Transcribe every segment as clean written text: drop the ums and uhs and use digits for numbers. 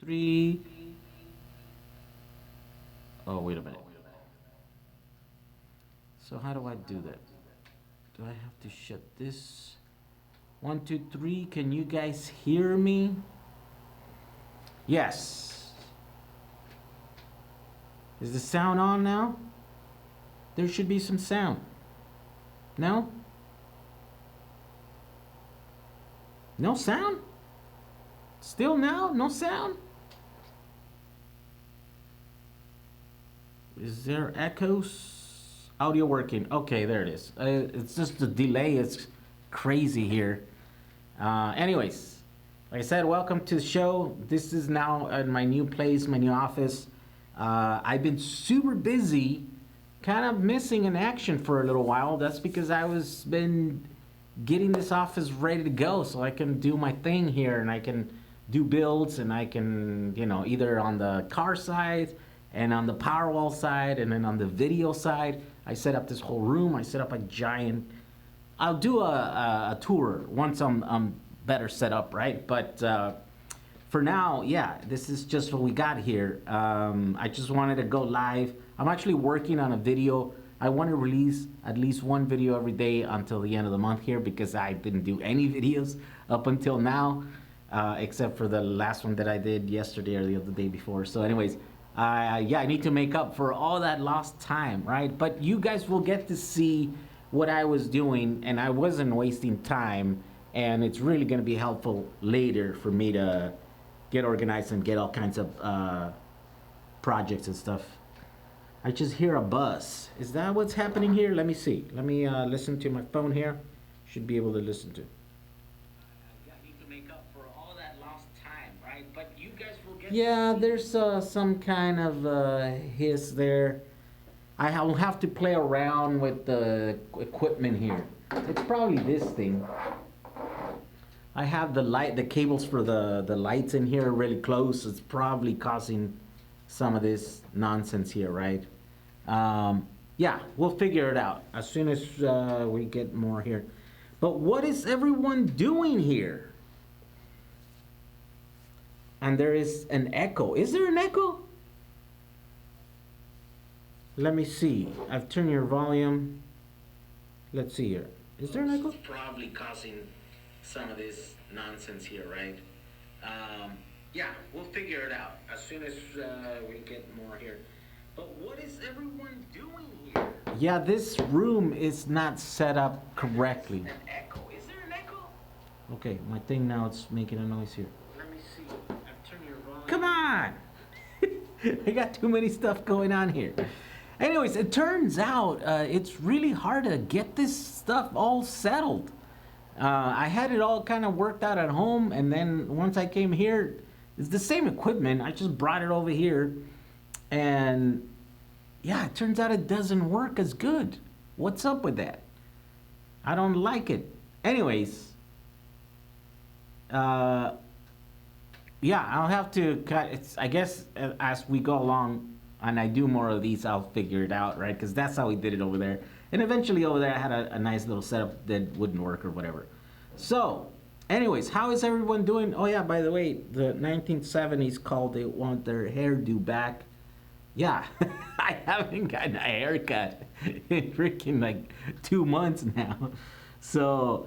Three. Oh, wait a minute. So how do I do that? Do I have to shut this? One, two, three. Can you guys hear me? Yes. Is the sound on now? There should be some sound. No? No sound? Still now? No sound? Is there echoes? Audio working. Okay, there it is. It's just the delay. It's crazy here. Anyways, like I said, welcome to the show. This is now at my new place, my new office. I've been super busy, kind of missing in action for a little while. That's because I was been getting this office ready to go so I can do my thing here and I can do builds and I can, either on the car side and on the Powerwall side and then on the video side. I set up this whole room. I set up a giant. I'll do a tour once I'm better set up, right? But for now, yeah, this is just what we got here. I just wanted to go live. I'm actually working on a video. I want to release at least one video every day until the end of the month here because I didn't do any videos up until now, except for the last one that I did yesterday or the other day before. So anyways, yeah, I need to make up for all that lost time, right? But you guys will get to see what I was doing, and I wasn't wasting time, and it's really going to be helpful later for me to get organized and get all kinds of projects and stuff. I just hear a buzz. Is that what's happening here? Let me see. Let me listen to my phone here. Should be able to listen to. Yeah, there's some kind of hiss there. I will have to play around with the equipment here. It's probably this thing. I have the cables for the lights in here really close. It's probably causing some of this nonsense here, right? Yeah, we'll figure it out as soon as we get more here. But what is everyone doing here? And there is an echo. Is there an echo? Let me see. I've turned your volume. Let's see here. Is there an echo? It's probably causing some of this nonsense here, right? Yeah, we'll figure it out as soon as we get more here. But what is everyone doing here? Yeah, this room is not set up correctly. An echo. Is there an echo? Okay, my thing now it's making a noise here. Let me see. I've turned your volume. Come on! I got too many stuff going on here. Anyways, it turns out it's really hard to get this stuff all settled. I had it all kind of worked out at home, and then once I came here, it's the same equipment. I just brought it over here, and yeah, it turns out it doesn't work as good. What's up with that? I don't like it. Anyways, yeah, I'll have to cut. I guess as we go along and I do more of these, I'll figure it out, right? Because that's how we did it over there. And eventually over there, I had a nice little setup that wouldn't work or whatever. So, anyways, how is everyone doing? Oh yeah, by the way, the 1970s called they want their hairdo back. Yeah, I haven't gotten a haircut in freaking like 2 months now. So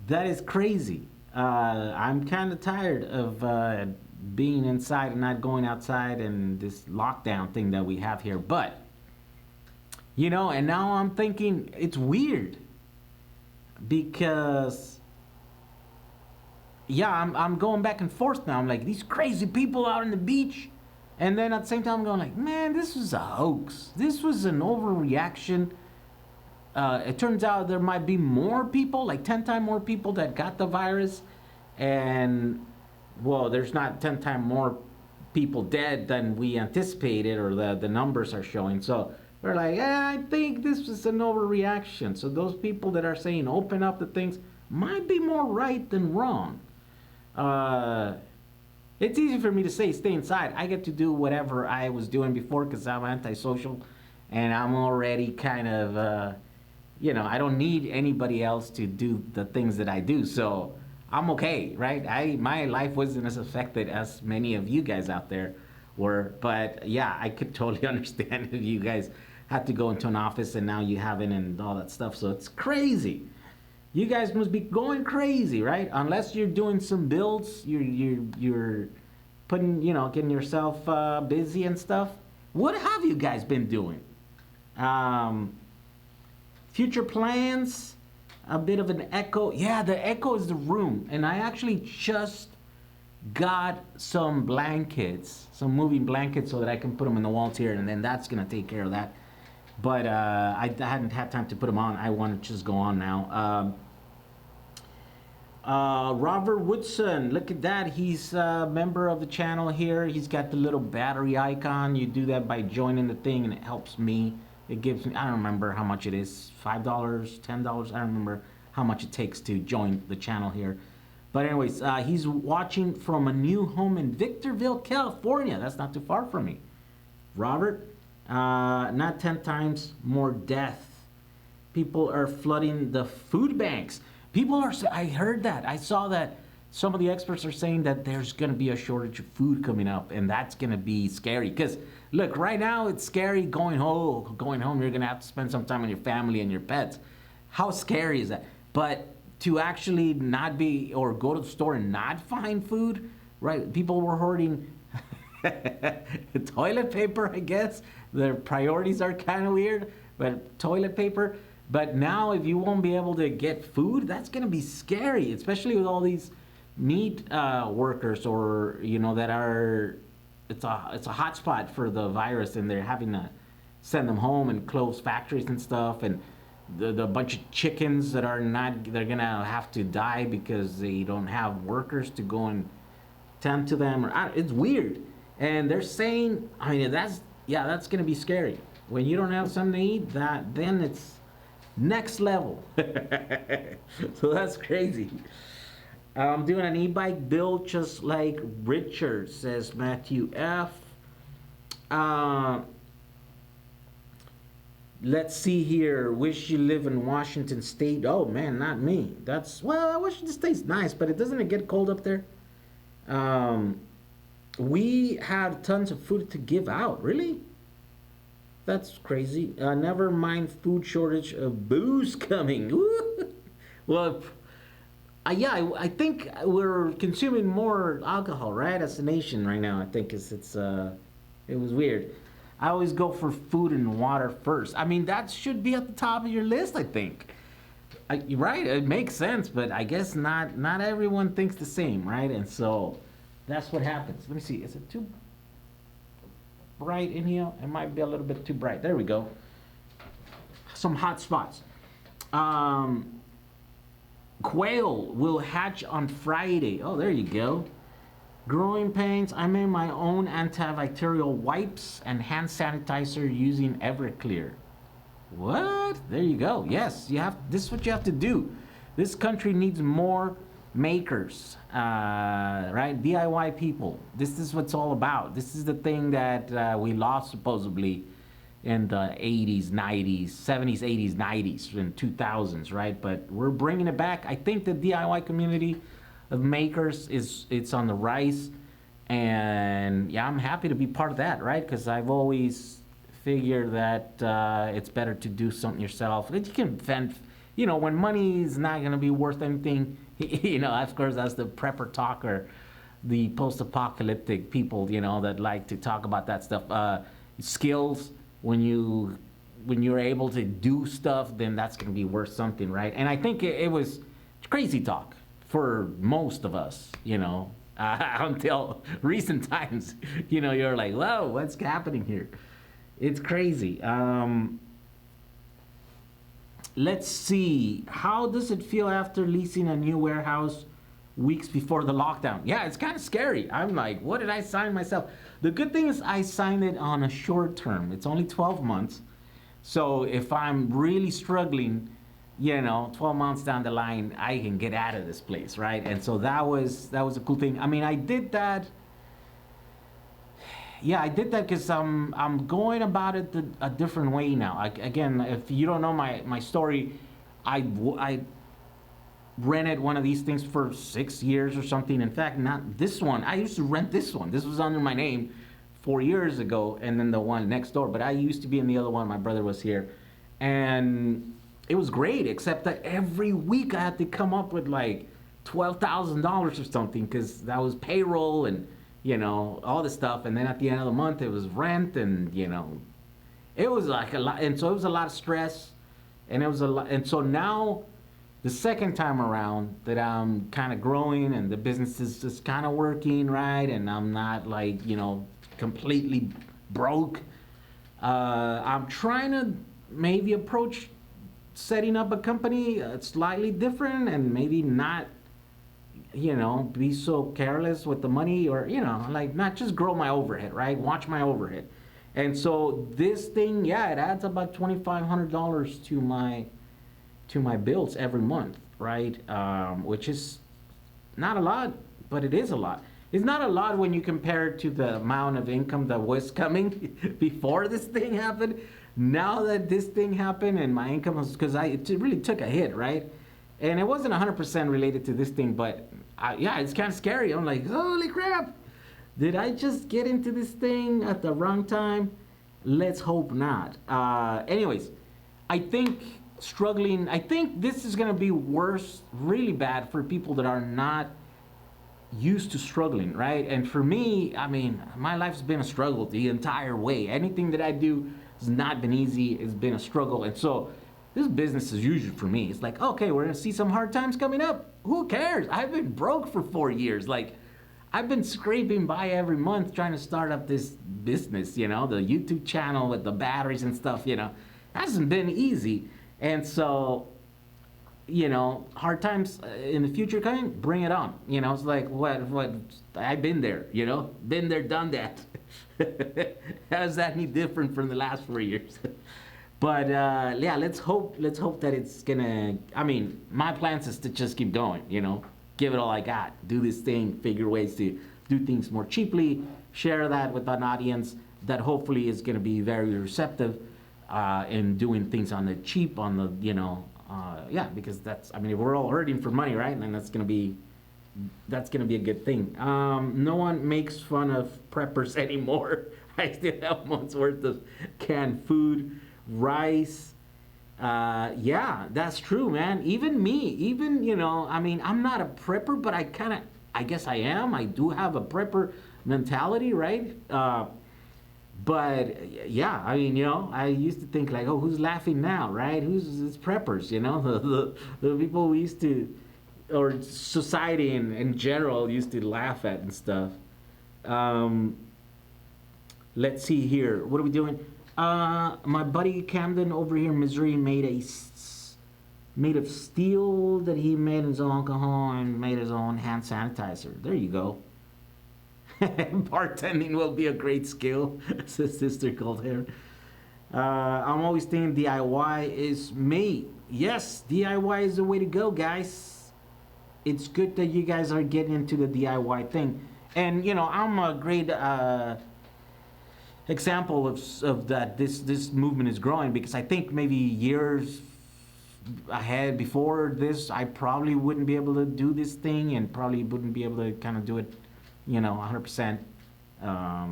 that is crazy. I'm kind of tired of being inside and not going outside and this lockdown thing that we have here. But, and now I'm thinking it's weird because, yeah, I'm going back and forth now. I'm like, these crazy people out on the beach. And then at the same time, I'm going like, man, this was a hoax. This was an overreaction. It turns out there might be more people, like 10 times more people that got the virus. And, well, there's not 10 times more people dead than we anticipated or the numbers are showing. So we're like, I think this was an overreaction. So those people that are saying open up the things might be more right than wrong. It's easy for me to say stay inside. I get to do whatever I was doing before because I'm antisocial and I'm already kind of, I don't need anybody else to do the things that I do. So I'm okay, right? My life wasn't as affected as many of you guys out there were, but yeah, I could totally understand if you guys had to go into an office and now you haven't and all that stuff. So it's crazy. You guys must be going crazy, right? Unless you're doing some builds, you're putting, getting yourself busy and stuff. What have you guys been doing? Um, Future plans? A bit of an echo. Yeah, the echo is the room, and I actually just got some blankets, some moving blankets, so that I can put them in the walls here, and then that's gonna take care of that. But I hadn't had time to put them on. I want to just go on now. Robert Woodson, look at that. He's a member of the channel here. He's got the little battery icon. You do that by joining the thing, and it helps me. It gives me, I don't remember how much it is, $5, $10. I don't remember how much it takes to join the channel here. But anyways, he's watching from a new home in Victorville, California. That's not too far from me. Robert, not 10 times more death. People are flooding the food banks. People are, I heard that. I saw that some of the experts are saying that there's going to be a shortage of food coming up, and that's going to be scary. Because, look, right now it's scary going home. Going home, you're going to have to spend some time with your family and your pets. How scary is that? But to actually not be, or go to the store and not find food, right? People were hoarding toilet paper, I guess. Their priorities are kind of weird, but toilet paper. But now if you won't be able to get food, that's going to be scary, especially with all these meat workers, or, that are, it's a hot spot for the virus, and they're having to send them home and close factories and stuff, and the bunch of chickens that are not, they're going to have to die because they don't have workers to go and tend to them, or it's weird. And they're saying, that's going to be scary. When you don't have something to eat, then it's next level. So that's crazy. I'm doing an e-bike build just like Richard, says Matthew F. Let's see here. Wish you live in Washington State. Oh man, not me. Washington State's nice, but doesn't it get cold up there? We had tons of food to give out. Really? That's crazy. Never mind food shortage of booze coming. Well, I think we're consuming more alcohol, right, as a nation right now. I think it was weird. I always go for food and water first. That should be at the top of your list, I think. Right? It makes sense, but I guess not everyone thinks the same, right? And so that's what happens. Let me see. Is it too bright in here? It might be a little bit too bright. There we go. Some hot spots. Quail will hatch on Friday. Oh, there you go. Growing pains. I made my own antibacterial wipes and hand sanitizer using Everclear. What? There you go. Yes, this is what you have to do. This country needs more makers, right? DIY people. This is what it's all about. This is the thing that we lost supposedly in the 80s, 90s, 70s, 80s, 90s, and 2000s, right? But we're bringing it back. I think the DIY community of makers it's on the rise, and yeah, I'm happy to be part of that, right? Because I've always figured that it's better to do something yourself. You can vent, when money is not going to be worth anything. Of course, that's the prepper talker, the post-apocalyptic people, that like to talk about that stuff. Skills, when you're able to do stuff, then that's going to be worth something, right? And I think it was crazy talk for most of us, until recent times. You're like, whoa, what's happening here? It's crazy. Let's see. How does it feel after leasing a new warehouse weeks before the lockdown? Yeah, it's kind of scary. I'm like, what did I sign myself? The good thing is I signed it on a short term. It's only 12 months. So if I'm really struggling, 12 months down the line, I can get out of this place, right? And so that was a cool thing. I did that. Yeah, I did that because I'm going about it a different way now. Again, if you don't know my story, I rented one of these things for 6 years or something. In fact, not this one. I used to rent this one. This was under my name 4 years ago, and then the one next door. But I used to be in the other one. My brother was here, and it was great. Except that every week I had to come up with like $12,000 or something because that was payroll and all this stuff. And then at the end of the month, it was rent, and it was like a lot. And so it was a lot of stress, and it was a lot. And so now the second time around that I'm kind of growing and the business is just kind of working right, and I'm not like completely broke. I'm trying to maybe approach setting up a company slightly different and maybe not be so careless with the money, or like not just grow my overhead, right? Watch my overhead. And so this thing, yeah, it adds about $2,500 to my bills every month, right? Which is not a lot, but it is a lot. It's not a lot when you compare it to the amount of income that was coming before this thing happened. Now that this thing happened and my income was, because it really took a hit, right? And it wasn't 100% related to this thing, but yeah, it's kind of scary. I'm like, holy crap, did I just get into this thing at the wrong time? Let's hope not. Anyways, I think this is going to be worse, really bad for people that are not used to struggling, right? And for me, I mean, my life's been a struggle the entire way. Anything that I do has not been easy. It's been a struggle. And so this business is usually for me. It's like, okay, we're going to see some hard times coming up. Who cares? I've been broke for 4 years. Like, I've been scraping by every month trying to start up this business, the YouTube channel with the batteries and stuff, hasn't been easy. And so, hard times in the future coming, bring it on. It's like, what, I've been there, been there, done that. How is that any different from the last 4 years? But yeah, let's hope that it's gonna, I mean, my plans is to just keep going, give it all I got, do this thing, figure ways to do things more cheaply, share that with an audience that hopefully is gonna be very receptive in doing things on the cheap, on the, yeah, because I mean, if we're all hurting for money, right? And that's gonna be a good thing. No one makes fun of preppers anymore. I still have months worth of canned food, rice. Yeah, that's true, man. Even me, I mean, I'm not a prepper, but I guess I am. I do have a prepper mentality, right? But yeah, I mean, I used to think like, oh, who's laughing now, right? It's preppers, the people we used to, or society in general used to laugh at and stuff. Let's see here. What are we doing? My buddy Camden over here in Missouri made made of steel that he made his own alcohol and made his own hand sanitizer. There you go. Bartending will be a great skill, says Sister Cold Hair. I'm always thinking DIY is me. Yes, DIY is the way to go, guys. It's good that you guys are getting into the DIY thing. And, I'm a great example of that this movement is growing, because I think maybe years ahead before this, I probably wouldn't be able to do this thing and probably wouldn't be able to kind of do it 100%. I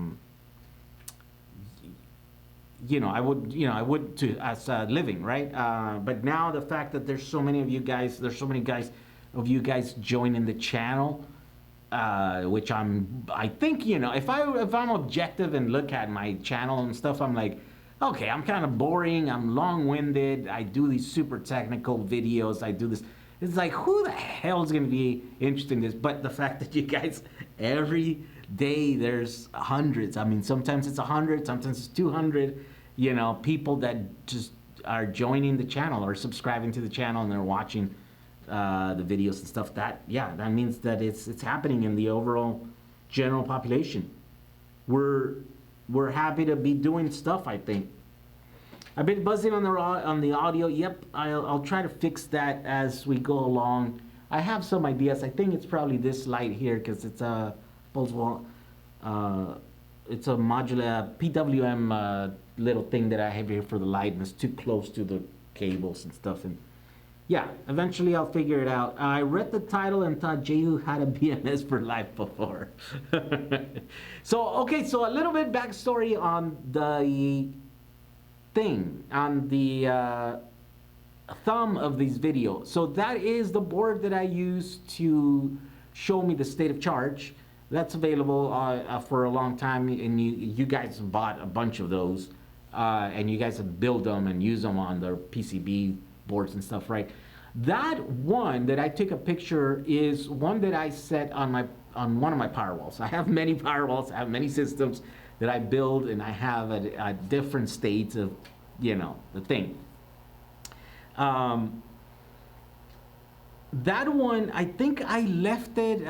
would too as a living, right? But now the fact that there's so many of you guys, joining the channel, which I think, if I'm objective and look at my channel and stuff, I'm like, okay, I'm kind of boring, I'm long-winded, I do these super technical videos, I do this. It's like, who the hell is going to be interested in this? But the fact that you guys, every day there's hundreds. I mean, sometimes it's 100, sometimes it's 200, people that just are joining the channel or subscribing to the channel and they're watching the videos and stuff. That means that it's happening in the overall general population. We're happy to be doing stuff, I think. I've been buzzing on the audio. Yep, I'll try to fix that as we go along. I have some ideas. I think it's probably this light here because it's a pulsable, it's a modular PWM little thing that I have here for the light, and it's too close to the cables and stuff. And Yeah, eventually I'll figure it out. I read the title and thought Jehu had a BMS for life before. So, okay, so a little bit backstory on the thing, on the thumb of these videos. So that is the board that I use to show me the state of charge. That's available for a long time, and you guys bought a bunch of those, and you guys have built them and use them on their PCB boards and stuff, right? That one that I took a picture is one that I set on one of my power walls. I have many power walls. I have many systems that I build, and I have at different states of, the thing. That one, I think I left it.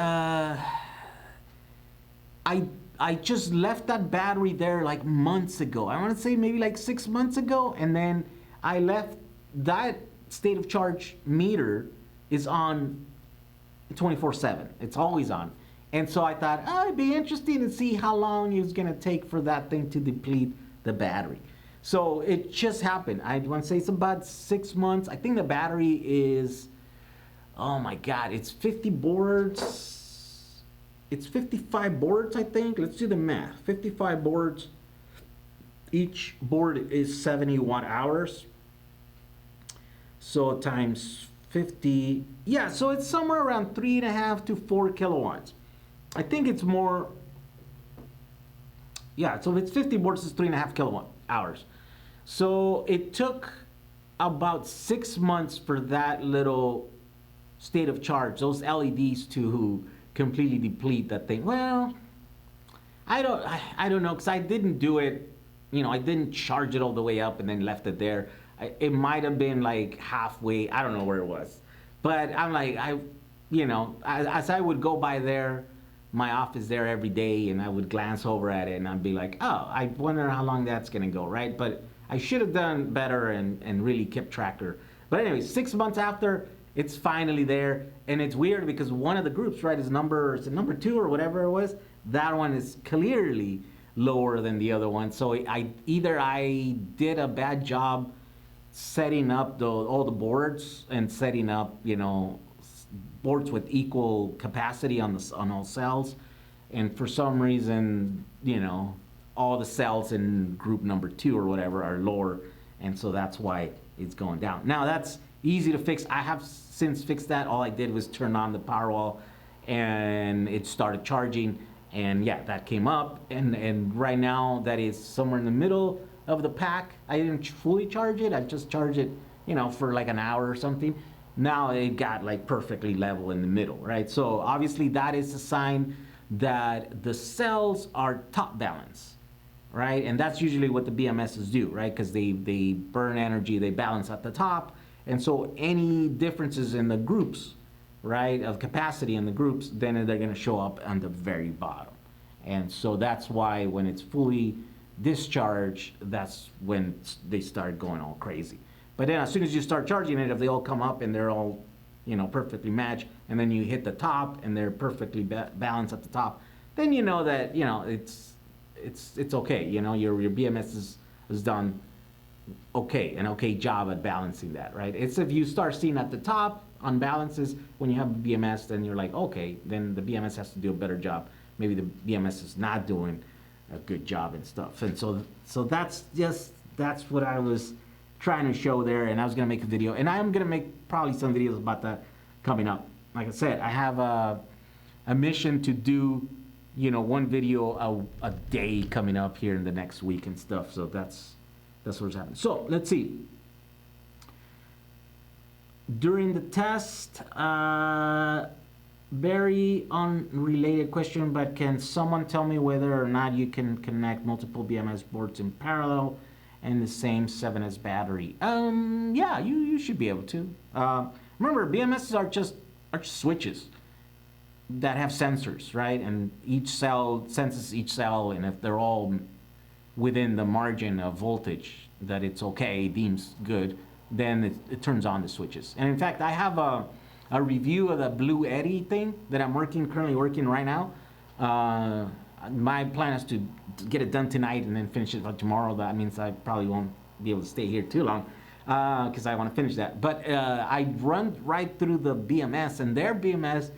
I just left that battery there like months ago. I want to say maybe like 6 months ago, and then I left that state of charge meter is on 24/7. It's always on. And so I thought, oh, it'd be interesting to see how long it's going to take for that thing to deplete the battery. So it just happened. I want to say it's about 6 months. I think the battery is, oh my God, it's 50 boards. It's 55 boards, I think. Let's do the math. 55 boards. Each board is 70 watt hours. So times 50. Yeah, so it's somewhere around 3.5 to 4 kilowatts. I think it's more. Yeah, so if it's 50 boards, it's 3.5 kilowatt hours. So it took about 6 months for that little state of charge, those LEDs to completely deplete that thing. Well, I don't know, because I didn't do it, I didn't charge it all the way up and then left it there. It might have been like halfway, I don't know where it was. But I'm like, as I would go by there, my office there every day, and I would glance over at it and I'd be like, oh, I wonder how long that's gonna go, right? But I should have done better and really kept tracker. But anyway, 6 months after, it's finally there. And it's weird because one of the groups, right, is number 2 or whatever it was. That one is clearly lower than the other one. So either I did a bad job setting up all the boards and setting up, boards with equal capacity on all cells, and for some reason, all the cells in group number 2 or whatever are lower, and so that's why it's going down. Now that's easy to fix. I have since fixed that. All I did was turn on the power wall, and it started charging, and yeah, that came up, and right now that is somewhere in the middle of the pack. I didn't fully charge it. I just charged it, for like an hour or something. Now it got like perfectly level in the middle, right? So obviously that is a sign that the cells are top balance, right? And that's usually what the BMSs do, right? Because they burn energy, they balance at the top, and so any differences in the groups, right, of capacity in the groups, then they're going to show up on the very bottom. And so that's why when it's fully discharged, that's when they start going all crazy. But then as soon as you start charging it, if they all come up and they're all, perfectly matched, and then you hit the top and they're perfectly balanced at the top, then you know that, it's okay. Your BMS is done an okay job at balancing that, right? It's if you start seeing at the top unbalances when you have a BMS, then you're like, okay, then the BMS has to do a better job. Maybe the BMS is not doing a good job and stuff. And so that's what I was trying to show there, and I was gonna make a video, and I'm gonna make probably some videos about that coming up. Like I said, I have a mission to do, one video a day coming up here in the next week and stuff. So that's what's happening. So let's see. During the test, very unrelated question, but can someone tell me whether or not you can connect multiple BMS boards in parallel and the same 7S battery? Yeah, you should be able to. Remember, BMSs are just switches that have sensors, right? And each cell senses each cell, and if they're all within the margin of voltage that it's okay, deems good, then it turns on the switches. And in fact, I have a review of the Blue Eddy thing that I'm currently working right now. My plan is to get it done tonight and then finish it by tomorrow. That means I probably won't be able to stay here too long. because I want to finish that. But I run right through the BMS, and their BMS,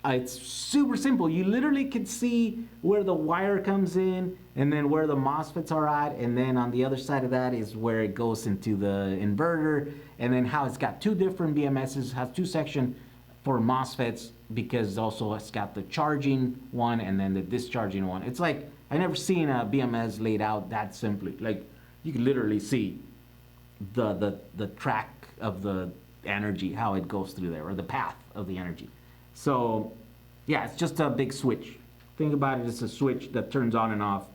it's super simple. You literally can see where the wire comes in, and then where the MOSFETs are at, and then on the other side of that is where it goes into the inverter, and then how it's got two different BMSs, has two sections for MOSFETs, because also it's got the charging one and then the discharging one. It's like, I never seen a BMS laid out that simply. Like, you can literally see the track of the energy, how it goes through there, or the path of the energy. So yeah, it's just a big switch. Think about it as a switch that turns on and off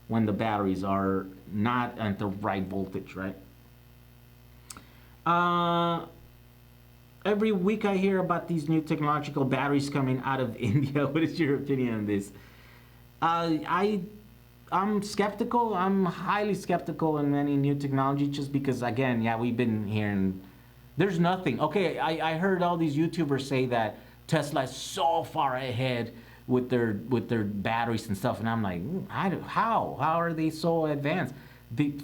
when the batteries are not at the right voltage, right? Every week I hear about these new technological batteries coming out of India. What is your opinion on this? I'm skeptical. I'm highly skeptical in any new technology, just because, again, yeah, we've been hearing there's nothing. Okay, I heard all these YouTubers say that Tesla is so far ahead with their batteries and stuff, and I'm like, how are they so advanced?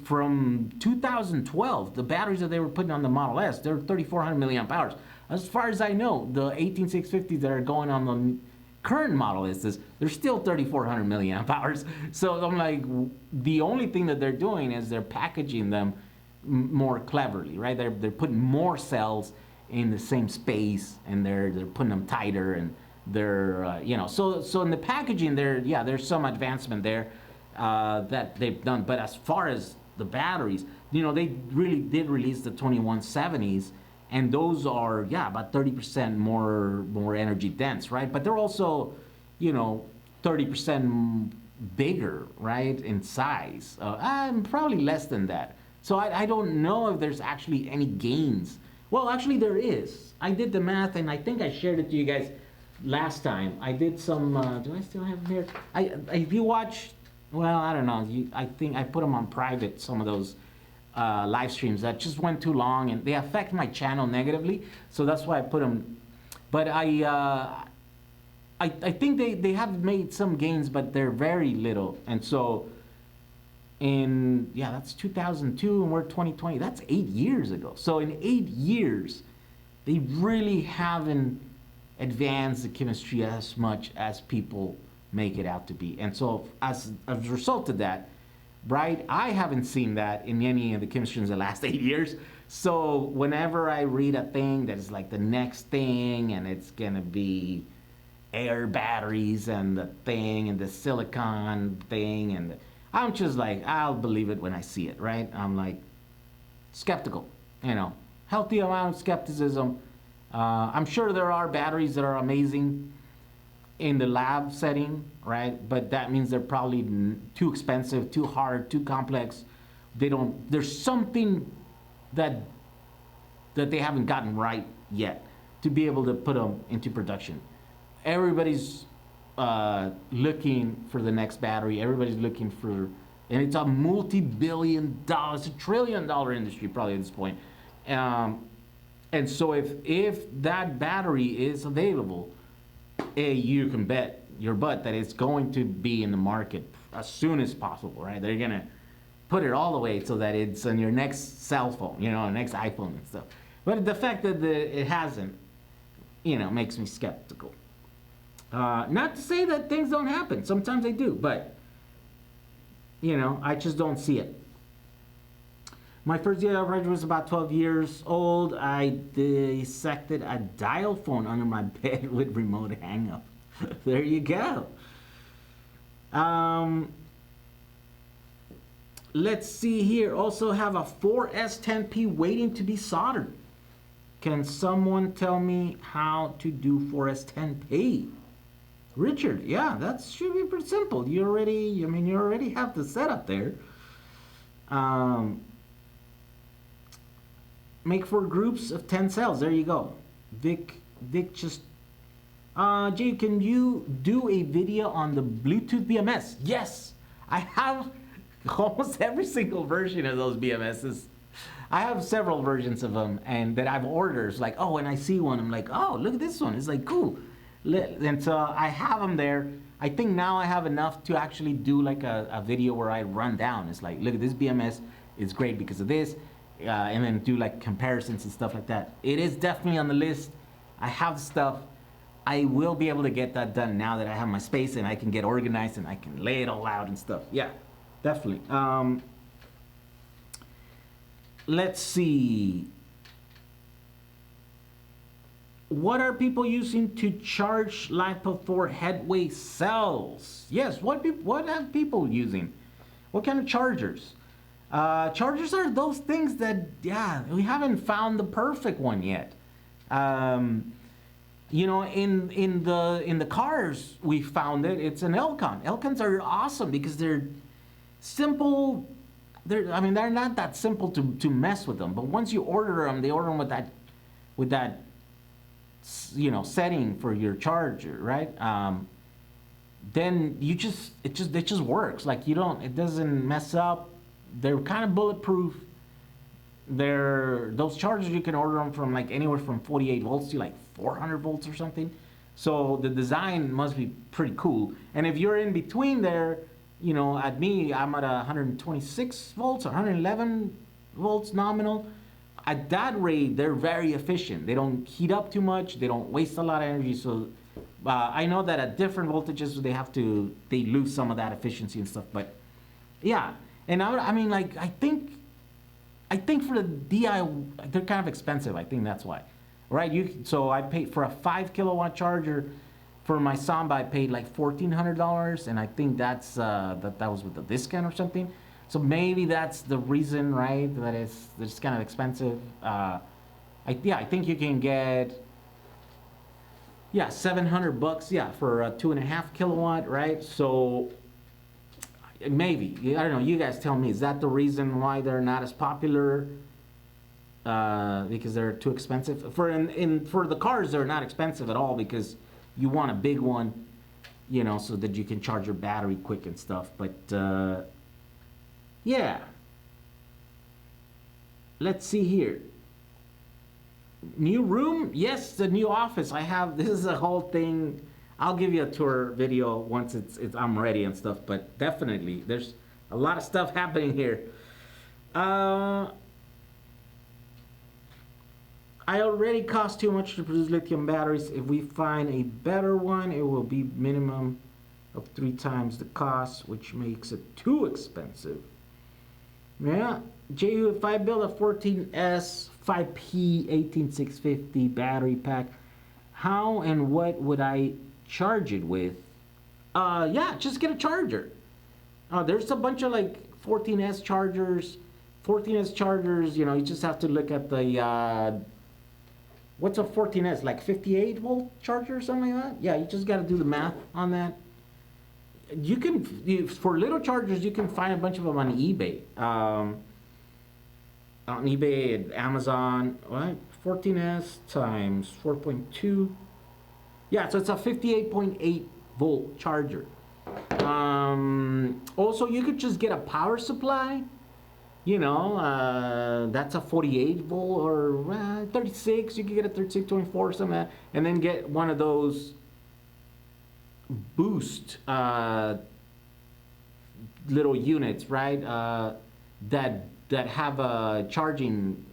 From 2012, the batteries that they were putting on the Model S, they're 3,400 milliamp hours. As far as I know, the 18650s that are going on the current Model S, they're still 3,400 milliamp hours. So I'm like, the only thing that they're doing is they're packaging them more cleverly, right? They're putting more cells in the same space, and they're putting them tighter, and they're so in the packaging there's some advancement there that they've done. But as far as the batteries, they really did release the 2170s, and those are about 30% more energy dense, right? But they're also 30% bigger, right, in size. Probably less than that. So I don't know if there's actually any gains. Well, actually there is. I did the math, and I think I shared it to you guys last time. I did some, do I still have them here? If you watch, well, I don't know. I think I put them on private, some of those live streams that just went too long, and they affect my channel negatively. So that's why I put them. But I think they have made some gains, but they're very little. And so that's 2002, and we're 2020. That's 8 years ago. So in 8 years, they really haven't advanced the chemistry as much as people make it out to be. And so as a result of that, right, I haven't seen that in any of the chemistry in the last 8 years. So whenever I read a thing that is like the next thing, and it's gonna be air batteries and the thing and the silicon thing, and I'm just like, I'll believe it when I see it, right? I'm like skeptical, healthy amount of skepticism. I'm sure there are batteries that are amazing in the lab setting, right? But that means they're probably too expensive, too hard, too complex. There's something that they haven't gotten right yet to be able to put them into production. Everybody's looking for the next battery. Everybody's looking for, and it's a multi-billion-dollar, it's $1 trillion industry probably at this point. And so if that battery is available, you can bet your butt that it's going to be in the market as soon as possible, right? They're gonna put it all the way so that it's on your next cell phone, next iPhone and stuff. But the fact that it hasn't, makes me skeptical. Not to say that things don't happen. Sometimes they do, but I just don't see it. My first DIY was about 12 years old. I dissected a dial phone under my bed with remote hang-up. There you go. Let's see here. Also have a 4S10P waiting to be soldered. Can someone tell me how to do 4S10P? Richard, yeah, that should be pretty simple. You already have the setup there. Make 4 groups of 10 cells. There you go. Vic just... Jay, can you do a video on the Bluetooth BMS? Yes! I have almost every single version of those BMSs. I have several versions of them, and that I've ordered. It's like, when I see one, I'm like, oh, look at this one. It's like, cool. And so I have them there. I think now I have enough to actually do like a video where I run down. It's like, look at this BMS. It's great because of this. and then do like comparisons and stuff like that. It is definitely on the list. I have the stuff. I will be able to get that done now that I have my space and I can get organized and I can lay it all out and stuff. Yeah, definitely. Let's see. What are people using to charge LiPo4 headway cells? Yes, what have people using? What kind of chargers? Chargers are those things that, yeah, we haven't found the perfect one yet. You know, in the cars we found it. It's an Elcon. Elcons are awesome because they're simple. I mean, they're not that simple to mess with them. But once you order them, they order them with that you know, setting for your charger, right? Then it just works. Like it doesn't mess up. They're kind of bulletproof. Those chargers, you can order them from like anywhere from 48 volts to like 400 volts or something. So the design must be pretty cool. And if you're in between there, you know, I'm at 126 volts, 111 volts nominal. At that rate, they're very efficient. They don't heat up too much. They don't waste a lot of energy. So I know that at different voltages, they lose some of that efficiency and stuff. But yeah, and I mean, like, I think for the DIY, they're kind of expensive. I think that's why, right? So I paid for a 5 kilowatt charger for my Samba. I paid like $1,400, and I think that was with a discount or something. So maybe that's the reason, right? That it's kind of expensive. I think you can get $700 for a 2.5 kilowatt, right? So maybe, I don't know. You guys tell me. Is that the reason why they're not as popular? Because they're too expensive. For the cars, they're not expensive at all because you want a big one, you know, so that you can charge your battery quick and stuff. But yeah. Let's see here. New room? Yes, the new office. This is a whole thing. I'll give you a tour video once I'm ready and stuff, but definitely there's a lot of stuff happening here. I already cost too much to produce lithium batteries. If we find a better one, it will be minimum of 3 times the cost, which makes it too expensive. Yeah, Jehu, if I build a 14S 5P 18650 battery pack, how and what would I charge it with? Yeah, just get a charger. There's a bunch of like 14S chargers. 14S chargers, you know, you just have to look at the what's a 14S, like 58 volt charger or something like that? Yeah, you just got to do the math on that. For little chargers, you can find a bunch of them on eBay. On eBay and Amazon, right? 14S times 4.2. Yeah, so it's a 58.8 volt charger. Also, you could just get a power supply. You know, that's a 48 volt or 36. You could get a 3624 or something like that, and then get one of those boost little units, right? That have a charging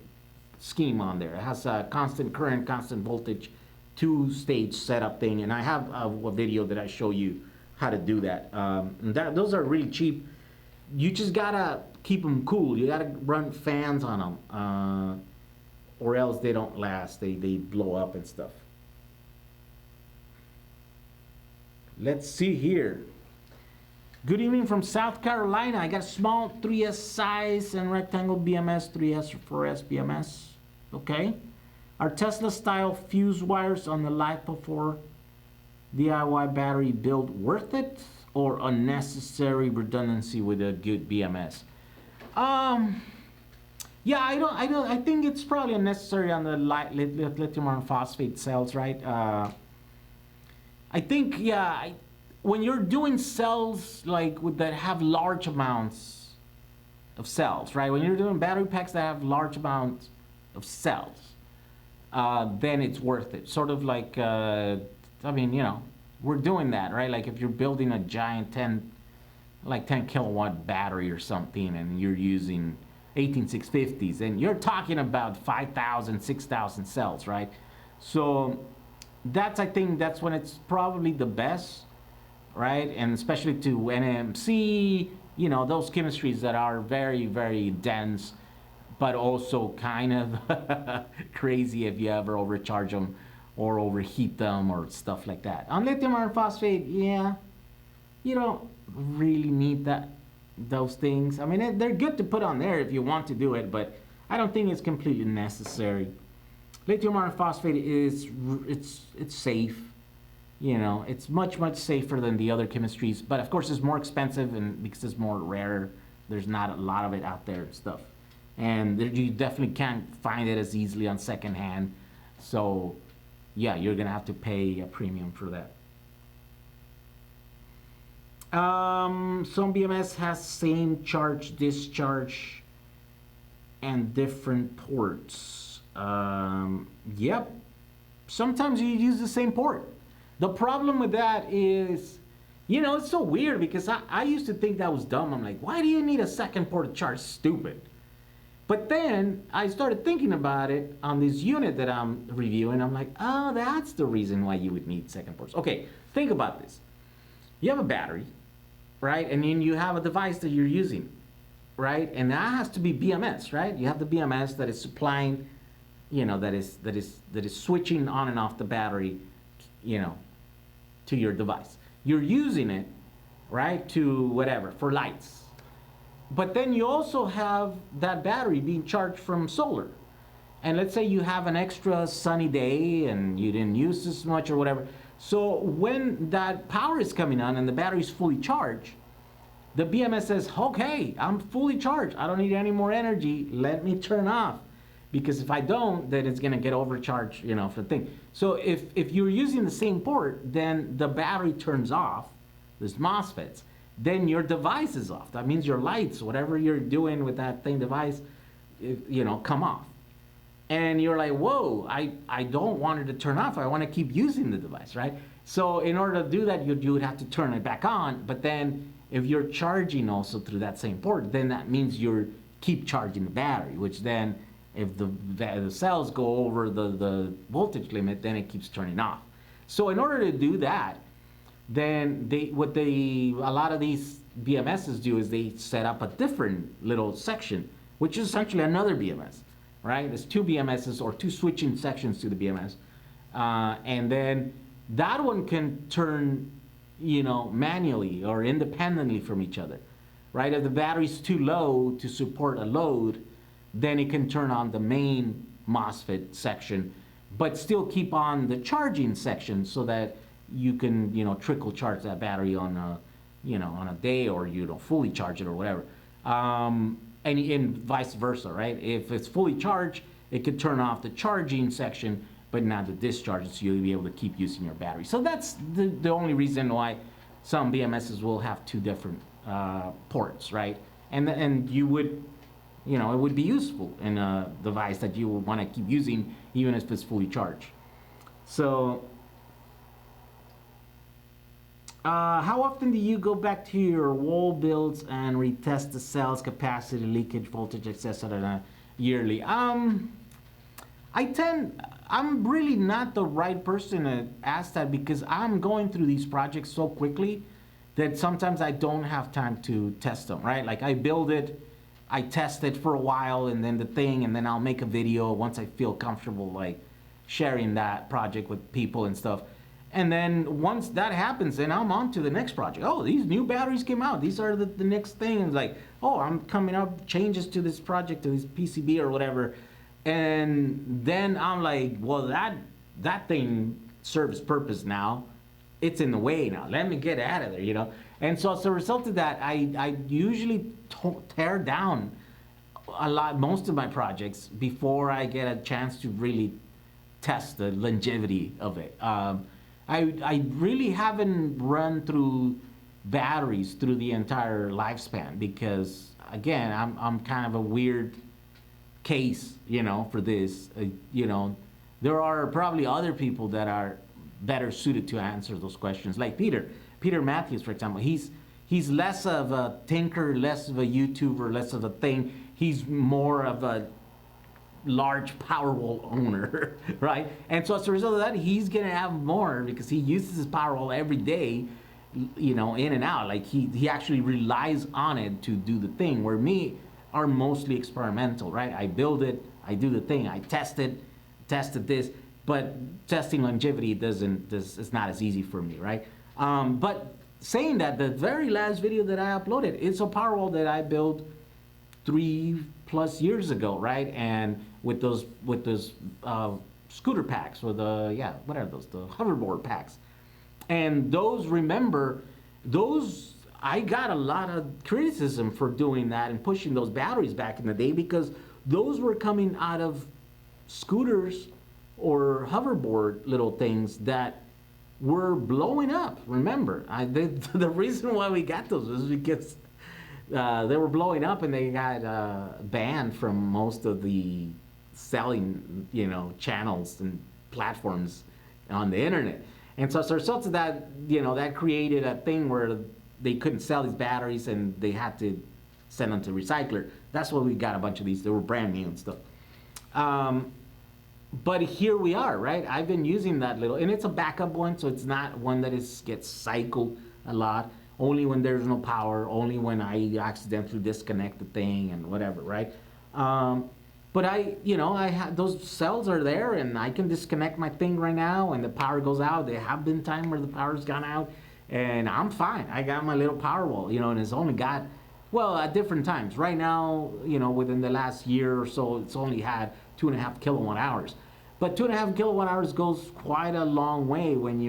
scheme on there. It has a constant current, constant voltage, 2-stage setup thing, and I have a video that I show you how to do that. Those are really cheap. You just gotta keep them cool. You gotta run fans on them, or else they don't last. They blow up and stuff. Let's see here. Good evening from South Carolina. I got a small 3S size and rectangle BMS, 3S or 4S BMS. Okay. Are Tesla style fuse wires on the LiPo4 DIY battery build worth it or unnecessary redundancy with a good BMS? Yeah, I think it's probably unnecessary on the lithium iron phosphate cells, right? I think, yeah, when you're doing cells like that have large amounts of cells, right? When you're doing battery packs that have large amounts of cells, then it's worth it. Sort of like, I mean, you know, we're doing that, right? Like if you're building a giant 10 kilowatt battery or something, and you're using 18650s, and you're talking about 5,000, 6,000 cells, right? So I think that's when it's probably the best, right? And especially to NMC, those chemistries that are very, very dense, but also kind of crazy if you ever overcharge them or overheat them or stuff like that. On lithium iron phosphate, yeah, you don't really need those things. I mean, they're good to put on there if you want to do it, but I don't think it's completely necessary. Lithium iron phosphate it's safe. It's much safer than the other chemistries, but of course it's more expensive, and because it's more rare, there's not a lot of it out there and stuff. And you definitely can't find it as easily on secondhand. So yeah, you're gonna have to pay a premium for that. Some BMS has same charge discharge and different ports. Yep. Sometimes you use the same port. The problem with that is, it's so weird because I used to think that was dumb. I'm like, why do you need a second port to charge? Stupid. But then I started thinking about it on this unit that I'm reviewing. I'm like, oh, that's the reason why you would need second ports. Okay, think about this. You have a battery, right? And then you have a device that you're using, right? And that has to be BMS, right? You have the BMS that is supplying, that is switching on and off the battery, to your device. You're using it, right, to whatever, for lights. But then you also have that battery being charged from solar. And let's say you have an extra sunny day and you didn't use as much or whatever. So when that power is coming on and the battery is fully charged, the BMS says, okay, I'm fully charged. I don't need any more energy. Let me turn off. Because if I don't, then it's going to get overcharged, for the thing. So if you're using the same port, then the battery turns off, this MOSFETs, then your device is off. That means your lights, whatever you're doing with that thing device, come off. And you're like, whoa, I don't want it to turn off. I want to keep using the device, right? So in order to do that, you would have to turn it back on. But then if you're charging also through that same port, then that means you're keep charging the battery, which then if the cells go over the voltage limit, then it keeps turning off. So in order to do that, then a lot of these BMSs do is they set up a different little section, which is essentially another BMS, right? There's two BMSs or two switching sections to the BMS. And then that one can turn, manually or independently from each other, right? If the battery's too low to support a load, then it can turn on the main MOSFET section, but still keep on the charging section so that you can, trickle charge that battery on a day, or fully charge it or whatever. And vice versa, right? If it's fully charged, it could turn off the charging section, but not the discharge, so you'll be able to keep using your battery. So that's the only reason why some BMSs will have two different ports, right? And you would, it would be useful in a device that you would want to keep using even if it's fully charged. So how often do you go back to your wall builds and retest the cells, capacity, leakage, voltage, etc. yearly? I'm really not the right person to ask that because I'm going through these projects so quickly that sometimes I don't have time to test them, right? Like I build it, I test it for a while, and then I'll make a video once I feel comfortable like sharing that project with people and stuff. And then once that happens, then I'm on to the next project. Oh, these new batteries came out. These are the next things. Like, oh, I'm coming up changes to this project, to this PCB or whatever. And then I'm like, well, that thing serves purpose now. It's in the way now. Let me get out of there, And so as a result of that, I usually tear down most of my projects before I get a chance to really test the longevity of it. I really haven't run through batteries through the entire lifespan because, again, I'm kind of a weird case, for this. There are probably other people that are better suited to answer those questions, like Peter Matthews, for example. He's less of a tinker, less of a YouTuber, less of a thing, he's more of a large Powerwall owner, right? And so as a result of that, he's gonna have more because he uses his Powerwall every day, in and out. Like he actually relies on it to do the thing. Where me are mostly experimental, right? I build it, I do the thing, I tested this, but testing longevity it's not as easy for me, right? But saying that, the very last video that I uploaded, it's a Powerwall that I built 3+ years ago, right? And with those scooter packs, or what are those? The hoverboard packs. And those I got a lot of criticism for doing that and pushing those batteries back in the day, because those were coming out of scooters or hoverboard little things that were blowing up. Remember, the reason why we got those was because they were blowing up, and they got banned from most of the selling, channels and platforms on the internet. And so as a result of that, that created a thing where they couldn't sell these batteries, and they had to send them to recycler. That's why we got a bunch of these. They were brand new and stuff. But here we are, right? I've been using that little, and it's a backup one, so it's not one that gets cycled a lot. Only when there's no power, only when I accidentally disconnect the thing and whatever, right? But those cells are there, and I can disconnect my thing right now, and the power goes out. There have been times where the power's gone out, and I'm fine. I got my little Powerwall, and it's only got, well, at different times. Right now, within the last year or so, it's only had 2.5 kilowatt hours. But 2.5 kilowatt hours goes quite a long way when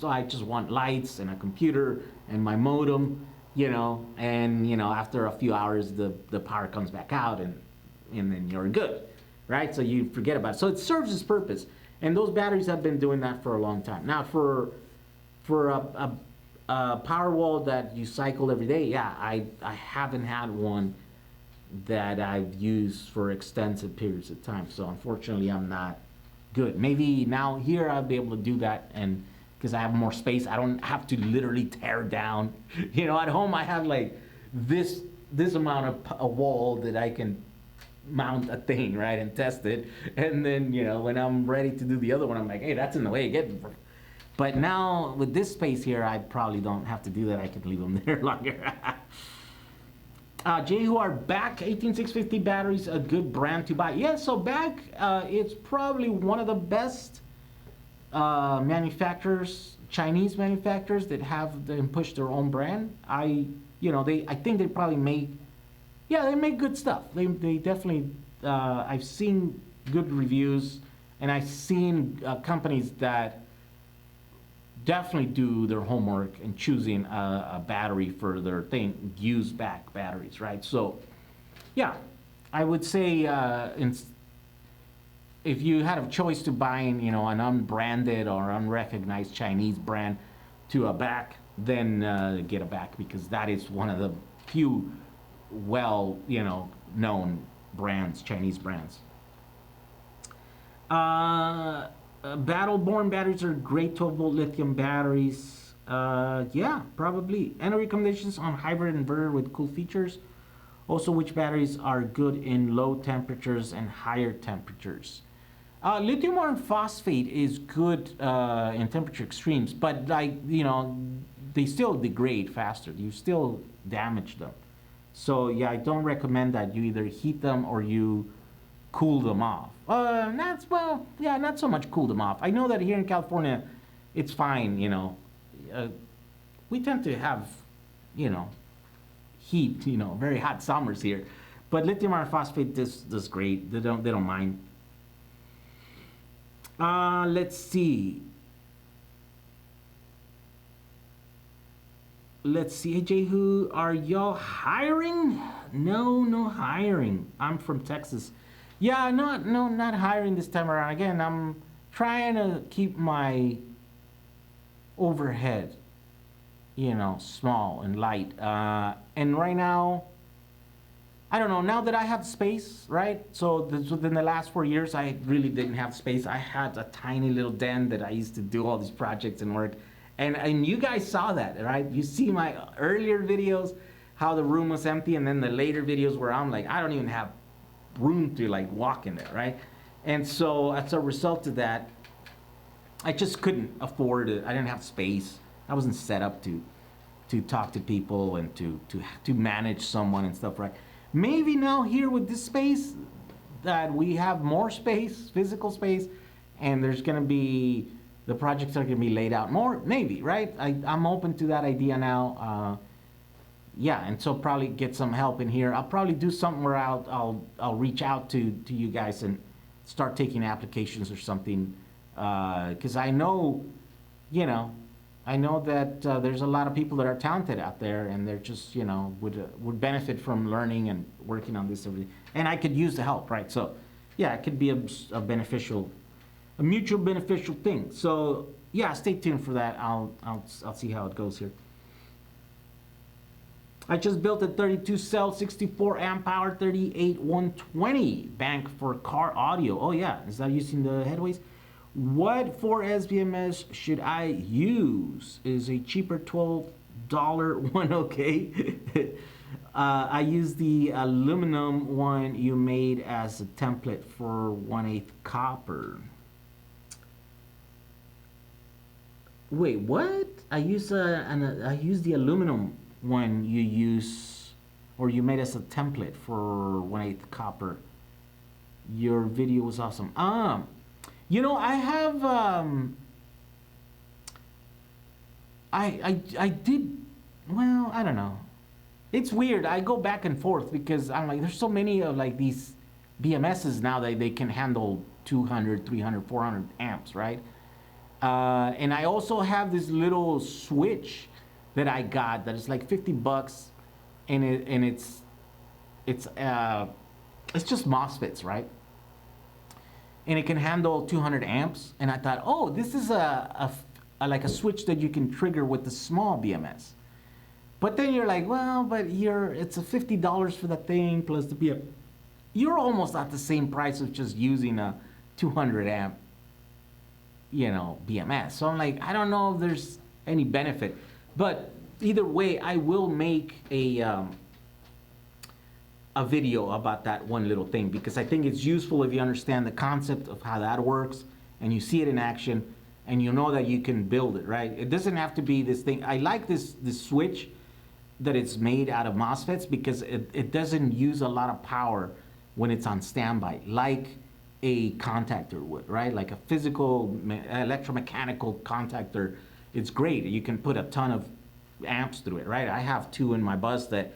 I just want lights and a computer and my modem, and after a few hours the power comes back out, and then you're good, right? So you forget about it. So it serves its purpose, and those batteries have been doing that for a long time. Now for a Powerwall that you cycle every day, yeah, I haven't had one that I've used for extensive periods of time. So unfortunately, I'm not good. Maybe now here I'll be able to do that, and because I have more space, I don't have to literally tear down. At home I have like this amount of a wall that I can mount a thing, right, and test it. And then when I'm ready to do the other one, I'm like, hey, that's in the way again. But now with this space here, I probably don't have to do that. I can leave them there longer. Jehu, are BAC 18650 batteries a good brand to buy? Yeah, so BAC, it's probably one of the best manufacturers, Chinese manufacturers, that have pushed their own brand. I think they probably make, they make good stuff. They definitely, I've seen good reviews, and I've seen companies that definitely do their homework and choosing a battery for their thing, use BAC batteries, right? So, yeah, I would say if you had a choice to buying, an unbranded or unrecognized Chinese brand to a BAC, then get a BAC, because that is one of the few known brands, Chinese brands. Battleborn batteries are great 12-volt lithium batteries. Yeah, probably. Any recommendations on hybrid inverter with cool features? Also, which batteries are good in low temperatures and higher temperatures? Lithium iron phosphate is good in temperature extremes, but they still degrade faster. You still damage them. So yeah, I don't recommend that you either heat them or you cool them off. Not so much cool them off. I know that here in California, it's fine. We tend to have, heat. Very hot summers here, but lithium iron phosphate does great. They don't mind. Let's see. Hey, Jehu, are y'all hiring? No hiring. I'm from Texas. Yeah, not hiring this time around. Again, I'm trying to keep my overhead, small and light. And right now, I don't know, now that I have space, right? So within the last 4 years, I really didn't have space. I had a tiny little den that I used to do all these projects and work. And you guys saw that, right? You see my earlier videos. how the room was empty, and then the later videos where I'm like, I don't even have room to like walk in there, right? And so as a result of that, I just couldn't afford it. I didn't have space. I wasn't set up to talk to people and to manage someone and stuff, right? Maybe now here with this space that we have more space, physical space, and there's gonna be the projects are gonna be laid out more. Maybe, right? I'm open to that idea now. Yeah, and so probably get some help in here. I'll probably do something where I'll reach out to you guys and start taking applications or something, because I know, you know, I know that there's a lot of people that are talented out there, and they're just, you know, would benefit from learning and working on this everything. And I could use the help, right? So, yeah, it could be a beneficial, a mutual beneficial thing. So, yeah, stay tuned for that. I'll see how it goes here. I just built a 32 cell, 64 amp hour, 38120 bank for car audio. Oh yeah, is that using the headways? What 4S BMS should I use? Is a cheaper $12 one okay? I use the aluminum one you made as a template for 1/8 copper. Wait, what? I use the aluminum one you use, or you made as a template for 1/8 copper. Your video was awesome. You know, I have I did, well, I don't know. It's weird. I go back and forth because I'm like, there's so many of like these BMSs now that they can handle 200, 300, 400 amps, right? And I also have this little switch that I got that is like $50, and it's just MOSFETs, right? And it can handle 200 amps. And I thought, oh, this is like a switch that you can trigger with the small BMS. But then you're like, well, but it's a $50 for that thing plus the BMS. You're almost at the same price of just using a 200 amp, you know, BMS. So I'm like, I don't know if there's any benefit. But either way, I will make a video about that one little thing, because I think it's useful if you understand the concept of how that works and you see it in action and you know that you can build it, right? It doesn't have to be this thing. I like this switch that it's made out of MOSFETs because it doesn't use a lot of power when it's on standby, like a contactor would, right? Like a physical electromechanical contactor. It's great. You can put a ton of amps through it, right? I have two in my bus that,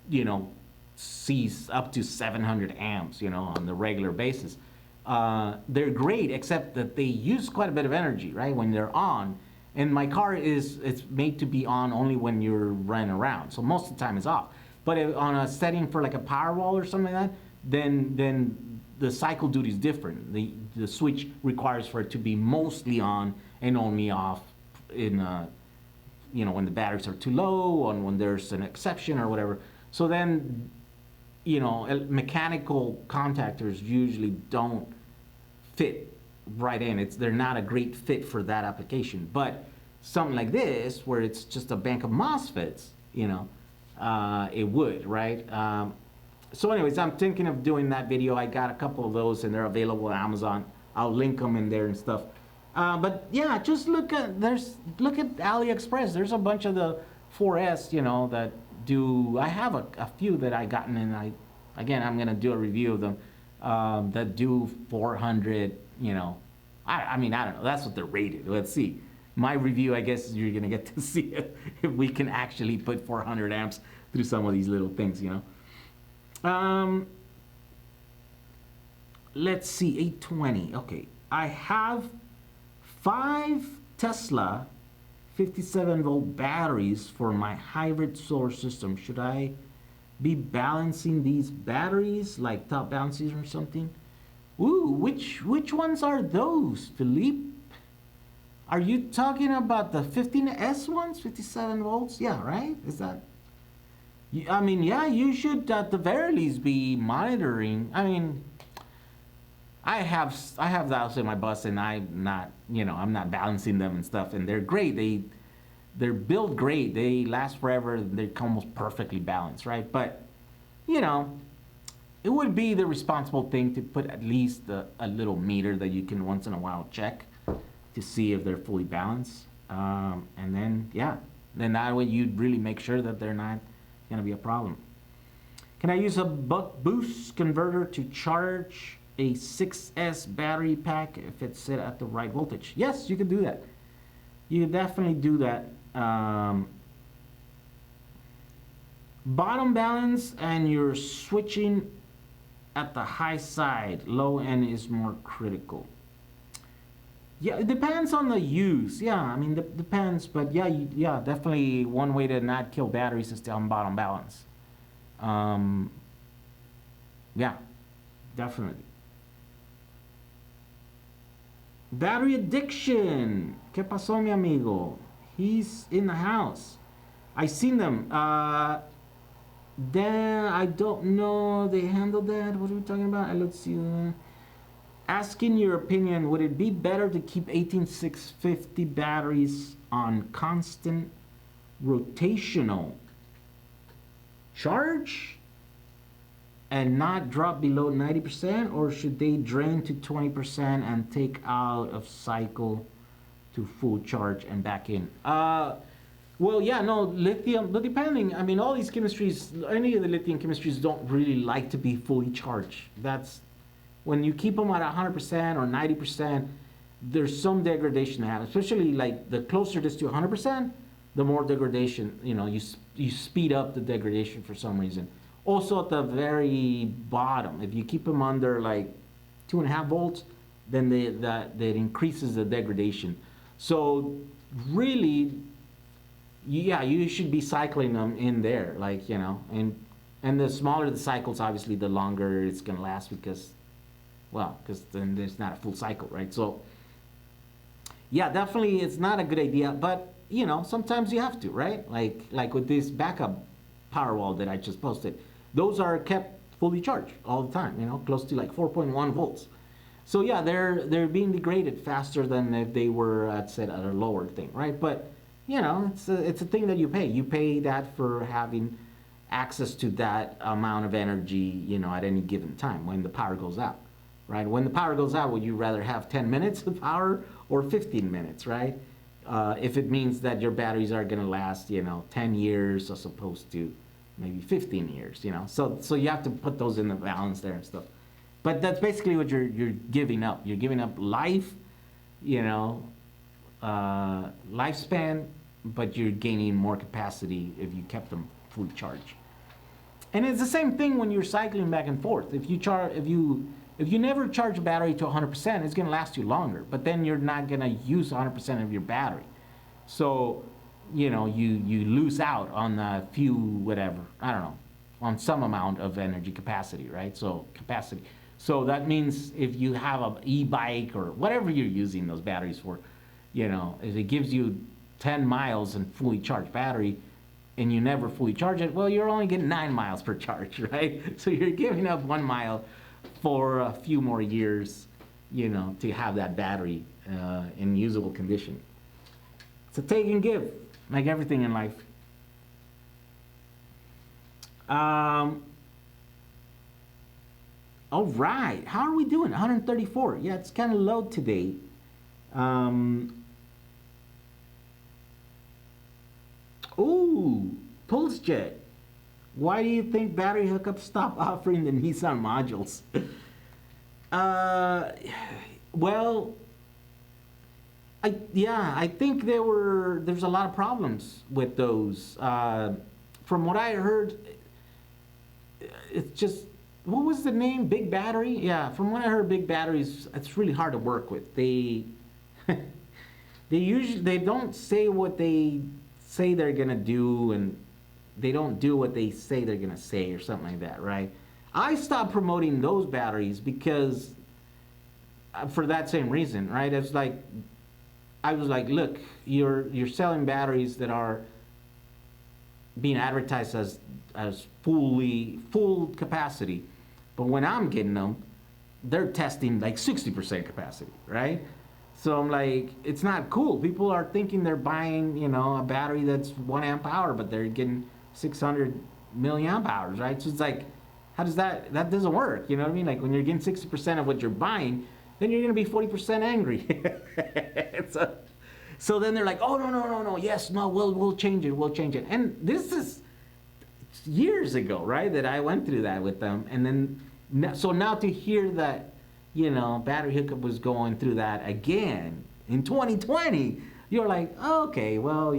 you know, sees up to 700 amps, you know, on the regular basis. They're great, except that they use quite a bit of energy, right, when they're on. And my car it's made to be on only when you're running around, so most of the time it's off. But if on a setting for like a Powerwall or something like that, then the cycle duty is different. The switch requires for it to be mostly on and only off in you know, when the batteries are too low, and when there's an exception or whatever. So then, you know, mechanical contactors usually don't fit right in. They're not a great fit for that application. But something like this, where it's just a bank of MOSFETs, you know, it would, right? So anyways, I'm thinking of doing that video. I got a couple of those, and they're available on Amazon. I'll link them in there and stuff. But yeah, just look at AliExpress. There's a bunch of the 4S, you know, that do. I have a few that I gotten, and I'm gonna do a review of them that do 400. You know, I mean, I don't know. That's what they're rated. Let's see. My review, I guess, you're gonna get to see if we can actually put 400 amps through some of these little things, you know. Let's see, 820. Okay, I have 5 Tesla 57-volt batteries for my hybrid solar system. Should I be balancing these batteries like top balancers or something? Ooh, which ones are those, Philippe? Are you talking about the 15S ones, 57 volts? Yeah, right? Is that? I mean, yeah, you should at the very least be monitoring. I mean, I have those in my bus, and I'm not, you know, I'm not balancing them and stuff, and they're great. they're built great. They last forever. They're almost perfectly balanced, right? But you know, it would be the responsible thing to put at least a little meter that you can once in a while check to see if they're fully balanced. And then, yeah, then that way you'd really make sure that they're not going to be a problem. Can I use a buck boost converter to charge a 6S battery pack if it's set at the right voltage? Yes, you can do that. You can definitely do that. Bottom balance and you're switching at the high side. Low end is more critical. Yeah, it depends on the use. Yeah, I mean, depends. But yeah, yeah, definitely one way to not kill batteries is to on bottom balance. Yeah, definitely. Battery addiction. ¿Qué pasó, mi amigo? He's in the house. I seen them. Then I don't know. They handled that. What are we talking about? Let's see. Asking your opinion, would it be better to keep 18650 batteries on constant rotational charge and not drop below 90%, or should they drain to 20% and take out of cycle to full charge and back in? Well, yeah, no, lithium, but depending, I mean, all these chemistries, any of the lithium chemistries don't really like to be fully charged. That's, when you keep them at 100% or 90%, there's some degradation that happens, especially like the closer it is to 100%, the more degradation, you know, you speed up the degradation for some reason. Also at the very bottom, if you keep them under like 2.5 volts, then that increases the degradation. So really, yeah, you should be cycling them in there, like, you know, and the smaller the cycles, obviously, the longer it's gonna last because, well, because then there's not a full cycle, right? So, yeah, definitely, it's not a good idea, but you know, sometimes you have to, right? Like with this backup Powerwall that I just posted, those are kept fully charged all the time, you know, close to like 4.1 volts. So yeah, they're being degraded faster than if they were at set at a lower thing, right? But you know, it's a thing that you pay. You pay that for having access to that amount of energy, you know, at any given time when the power goes out, right? When the power goes out, would you rather have 10 minutes of power or 15 minutes, right? If it means that your batteries are going to last, you know, 10 years as opposed to maybe 15 years, you know. So you have to put those in the balance there and stuff. But that's basically what you're giving up. You're giving up life, you know, lifespan, but you're gaining more capacity if you kept them fully charged. And it's the same thing when you're cycling back and forth. If you never charge a battery to 100%, it's going to last you longer. But then you're not going to use 100% of your battery. So, you know, you lose out on a few, whatever, I don't know, on some amount of energy capacity, right? So capacity. So that means if you have an e-bike or whatever you're using those batteries for, you know, if it gives you 10 miles and fully charged battery and you never fully charge it, well, you're only getting 9 miles per charge, right? So you're giving up 1 mile for a few more years, you know, to have that battery in usable condition. It's a take and give, like everything in life. All right, how are we doing? 134. Yeah, it's kind of low today. Ooh, PulseJet. Why do you think battery hookups stop offering the Nissan modules? Well, I think there's a lot of problems with those. From what I heard, it's just, what was the name? Big Battery? Yeah, from what I heard, Big Batteries, it's really hard to work with. They they don't say what they say they're gonna do, and they don't do what they say they're gonna say, or something like that, right? I stopped promoting those batteries because for that same reason, right? It's like, I was like, look, you're selling batteries that are being advertised as full capacity, but when I'm getting them, they're testing like 60% capacity, right? So I'm like, it's not cool. People are thinking they're buying, a battery that's 1 amp hour, but they're getting 600 milliamp hours, right? So it's like, how does that doesn't work? You know what I mean? Like when you're getting 60% of what you're buying, then you're gonna be 40% angry. so, so then they're like, oh no no no no, yes no, we'll change it, we'll change it. And this is years ago, right? That I went through that with them, and then so now to hear that, Battery Hookup was going through that again in 2020, you're like, okay, well,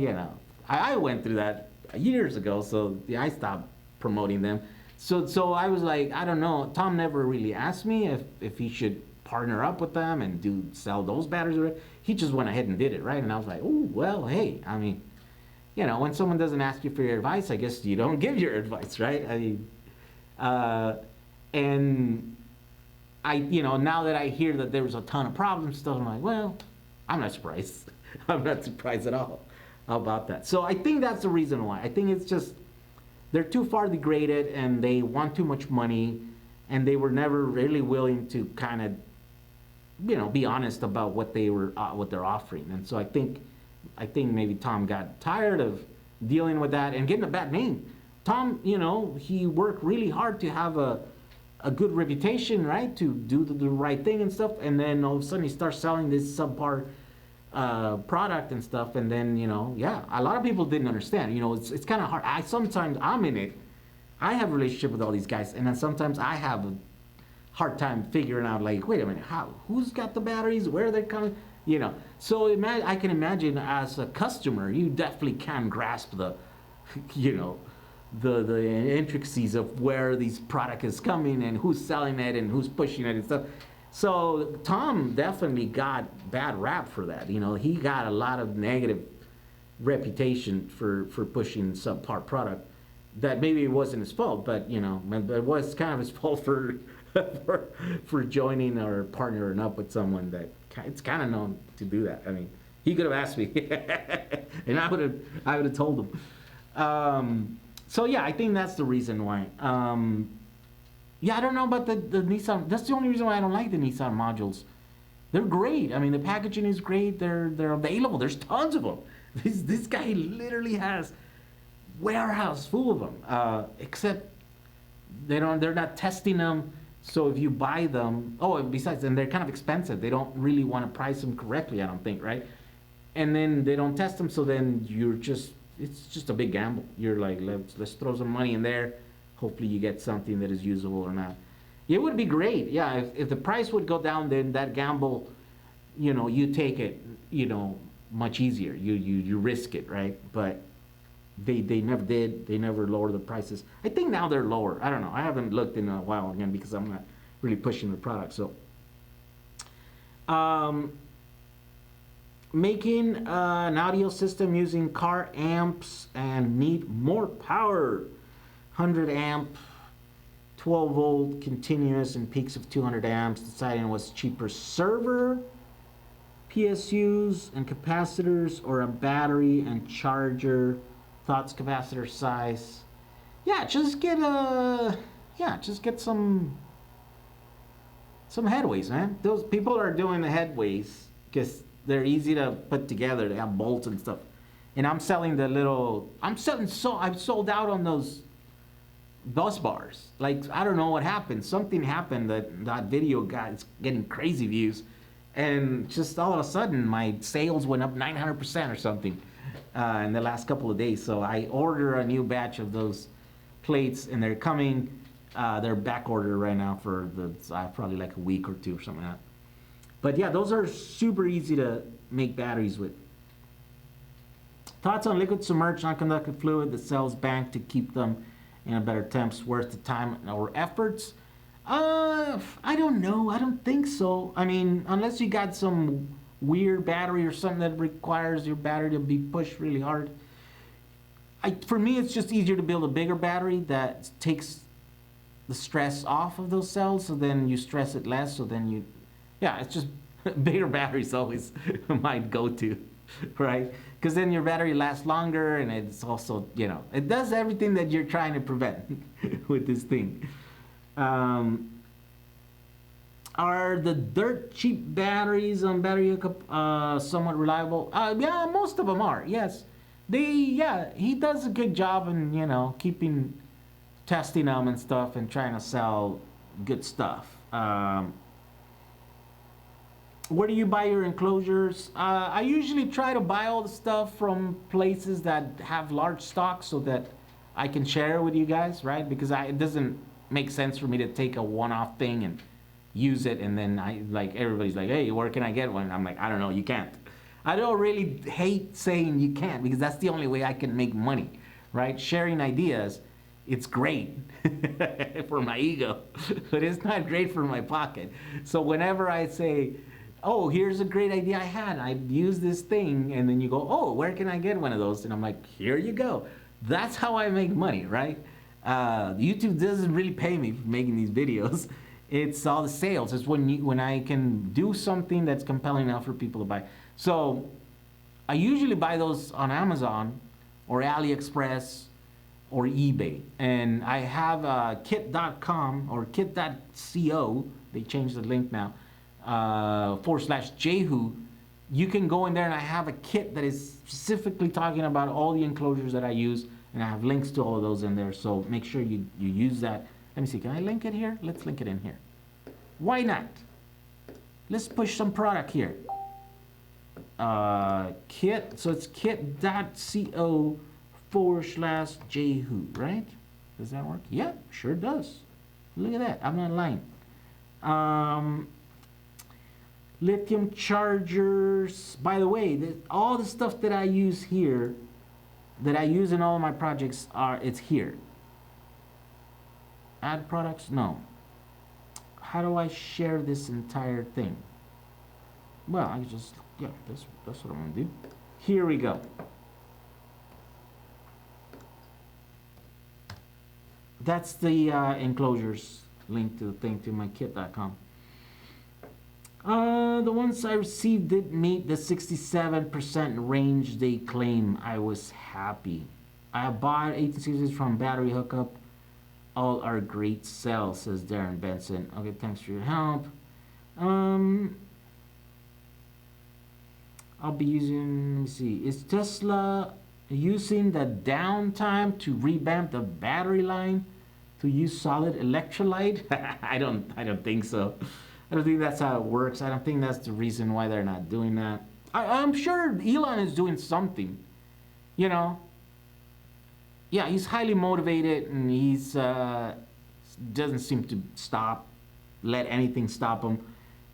I went through that years ago, so yeah, I stopped promoting them. So I was like, I don't know. Tom never really asked me if he should partner up with them and sell those batteries. He just went ahead and did it, right? And I was like, oh well, hey, I mean, when someone doesn't ask you for your advice, I guess you don't give your advice, right? I mean, and now that I hear that there was a ton of problems, stuff, I'm like, well, I'm not surprised. I'm not surprised at all about that. So I think that's the reason why. I think it's just they're too far degraded and they want too much money, and they were never really willing to kind of, be honest about what they're offering. And so I think maybe Tom got tired of dealing with that and getting a bad name. Tom, he worked really hard to have a good reputation, right? To do the right thing and stuff. And then all of a sudden he starts selling this subpar product and stuff. And then, yeah, a lot of people didn't understand. It's kind of hard. Sometimes I'm in it. I have a relationship with all these guys. And then sometimes I have a hard time figuring out, like, wait a minute, who's got the batteries? Where are they coming? So I can imagine as a customer, you definitely can grasp the, the intricacies of where these product is coming and who's selling it and who's pushing it and stuff. So Tom definitely got bad rap for that. He got a lot of negative reputation for pushing subpar product. That maybe it wasn't his fault, but it was kind of his fault for for joining or partnering up with someone that it's kind of known to do that. I mean, he could have asked me, and I would have told him. So yeah, I think that's the reason why. Yeah, I don't know about the Nissan. That's the only reason why I don't like the Nissan modules. They're great. I mean, the packaging is great. They're available. There's tons of them. This guy literally has warehouse full of them. Except they're not testing them. So if you buy them, and besides, then they're kind of expensive. They don't really want to price them correctly, I don't think, right? And then they don't test them, so then it's just a big gamble. You're like, let's throw some money in there. Hopefully you get something that is usable or not. It would be great, yeah. If the price would go down, then that gamble, you take it, much easier. You risk it, right? But they never did. They never lowered the prices. I think now they're lower. I don't know. I haven't looked in a while again because I'm not really pushing the product. So, making an audio system using car amps and need more power. 100 amp, 12 volt continuous and peaks of 200 amps. Deciding what's cheaper, server, PSUs and capacitors, or a battery and charger. Thoughts, capacitor size. Yeah, just get some headways, man. Those people are doing the headways because they're easy to put together. They have bolts and stuff. And I've sold out on those bus bars. Like, I don't know what happened. Something happened that video got getting crazy views. And just all of a sudden, my sales went up 900% or something in the last couple of days. So I order a new batch of those plates, and they're coming. They're back ordered right now for probably like a week or two or something like that. But yeah, those are super easy to make batteries with. Thoughts on liquid submerged non-conductive fluid that cells bank to keep them in a better temps worth the time or efforts? I don't know. I don't think so. I mean, unless you got some weird battery or something that requires your battery to be pushed really hard. For me, it's just easier to build a bigger battery that takes the stress off of those cells, so then you stress it less, so then it's just bigger batteries always my go-to, right? Because then your battery lasts longer, and it's also, it does everything that you're trying to prevent with this thing. Are the dirt cheap batteries on battery hookup somewhat reliable? Yeah, most of them are. Yes, yeah, he does a good job in keeping testing them and stuff and trying to sell good stuff. Where do you buy your enclosures? I usually try to buy all the stuff from places that have large stocks so that I can share it with you guys, right? Because it doesn't make sense for me to take a one-off thing and use it, and then everybody's like, hey, where can I get one? I'm like, I don't know, you can't. I don't really hate saying you can't because that's the only way I can make money, right? Sharing ideas, it's great for my ego, but it's not great for my pocket. So whenever I say, oh, here's a great idea I had, I use this thing, and then you go, oh, where can I get one of those? And I'm like, here you go. That's how I make money, right? YouTube doesn't really pay me for making these videos. It's all the sales. It's when I can do something that's compelling enough for people to buy. So I usually buy those on Amazon or AliExpress or eBay. And I have kit.com or kit.co. They changed the link now. /Jehu. You can go in there and I have a kit that is specifically talking about all the enclosures that I use, and I have links to all of those in there. So make sure you use that. Let me see, can I link it here? Let's link it in here. Why not? Let's push some product here. Kit, so it's kit.co /Jehu, right? Does that work? Yeah, sure does. Look at that, I'm not lying. Lithium chargers. By the way, all the stuff that I use here, that I use in all of my projects, it's here. Add products? No. How do I share this entire thing? Well, I just, yeah, that's what I'm gonna do. Here we go. That's the enclosures link to the thing to my kit.com. The ones I received did meet the 67% range they claim. I was happy. I bought 1860s from Battery Hookup. All are great sales, says Darren Benson. Okay, thanks for your help. I'll be using, let me see, is Tesla using the downtime to revamp the battery line to use solid electrolyte? I don't think so. I don't think that's how it works. I don't think that's the reason why they're not doing that. I'm sure Elon is doing something, you know. Yeah, he's highly motivated, and he's doesn't seem to let anything stop him.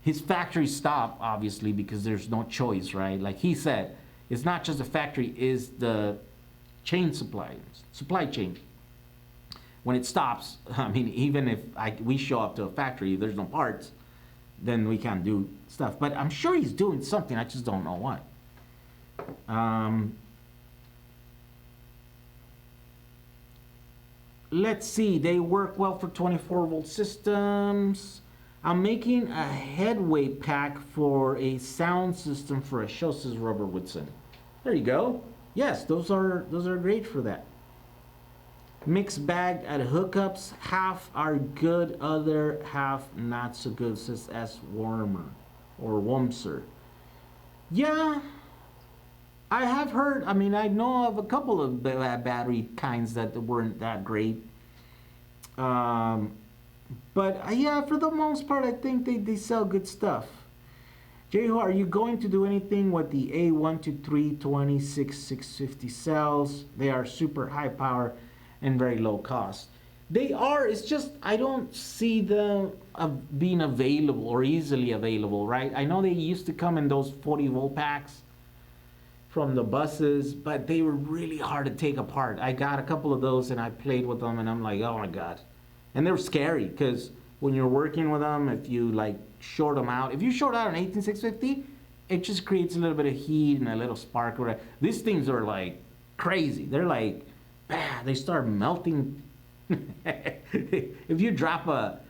His factory stopped, obviously, because there's no choice, right? Like he said, it's not just the factory, it's the supply chain. When it stops, I mean, even if we show up to a factory, there's no parts, then we can't do stuff. But I'm sure he's doing something, I just don't know what. Let's see, they work well for 24-volt systems. I'm making a headway pack for a sound system for a show, says Robert Woodson. There you go. Yes, those are great for that. Mixed bag at hookups. Half are good, other half not so good, says S. Warmer or Womser. Yeah, I have heard, I mean, I know of a couple of battery kinds that weren't that great. But yeah, for the most part, I think they sell good stuff. Jehu, are you going to do anything with the A12326-650 cells? They are super high power and very low cost. They are, it's just, I don't see them being available or easily available, right? I know they used to come in those 40-volt packs from the buses, but they were really hard to take apart. I got a couple of those and I played with them and I'm like, oh my God. And they're scary because when you're working with them, if you like short them out, if you short out an 18650, it just creates a little bit of heat and a little spark. These things are like crazy. They're like, they start melting. If you drop a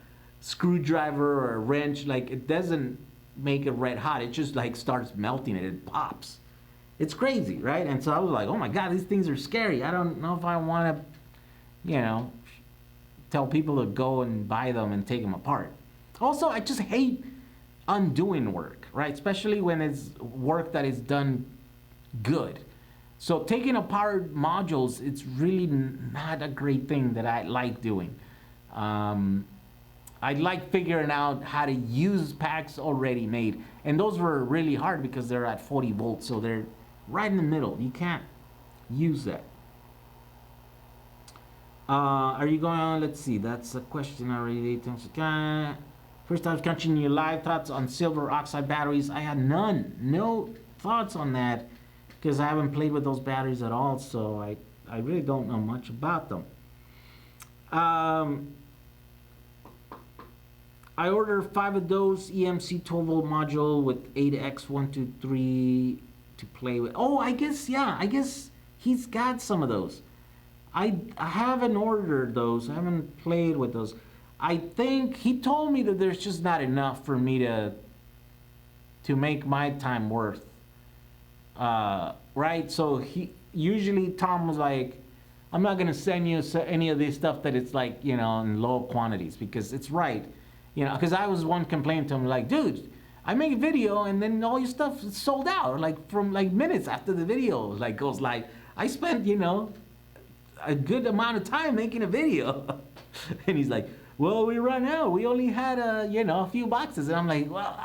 screwdriver or a wrench, like it doesn't make it red hot. It just like starts melting and it pops. It's crazy, right? And so I was like, oh my God, these things are scary. I don't know if I want to, tell people to go and buy them and take them apart. Also, I just hate undoing work, right? Especially when it's work that is done good. So taking apart modules, it's really not a great thing that I like doing. Um, I like figuring out how to use packs already made, and those were really hard because they're at 40 volts, so they're right in the middle. You can't use that. Are you going on? Let's see. That's a question already. First time catching your live thoughts on silver oxide batteries. I had none. No thoughts on that because I haven't played with those batteries at all. So I really don't know much about them. I ordered 5 of those EMC 12 volt module with ADX123 to play with. Oh, I guess, yeah. I guess he's got some of those. I haven't ordered those. I haven't played with those. I think he told me that there's just not enough for me to make my time worth. Right? So he usually Tom was like, I'm not gonna send you any of this stuff that it's like, you know, in low quantities because it's right. You know, because I was one complaining to him like, dude, I make a video and then all your stuff is sold out like from like minutes after the video like goes live. I spent, you know, a good amount of time making a video. And he's like, well, we run out. We only had you know, a few boxes. And I'm like, well,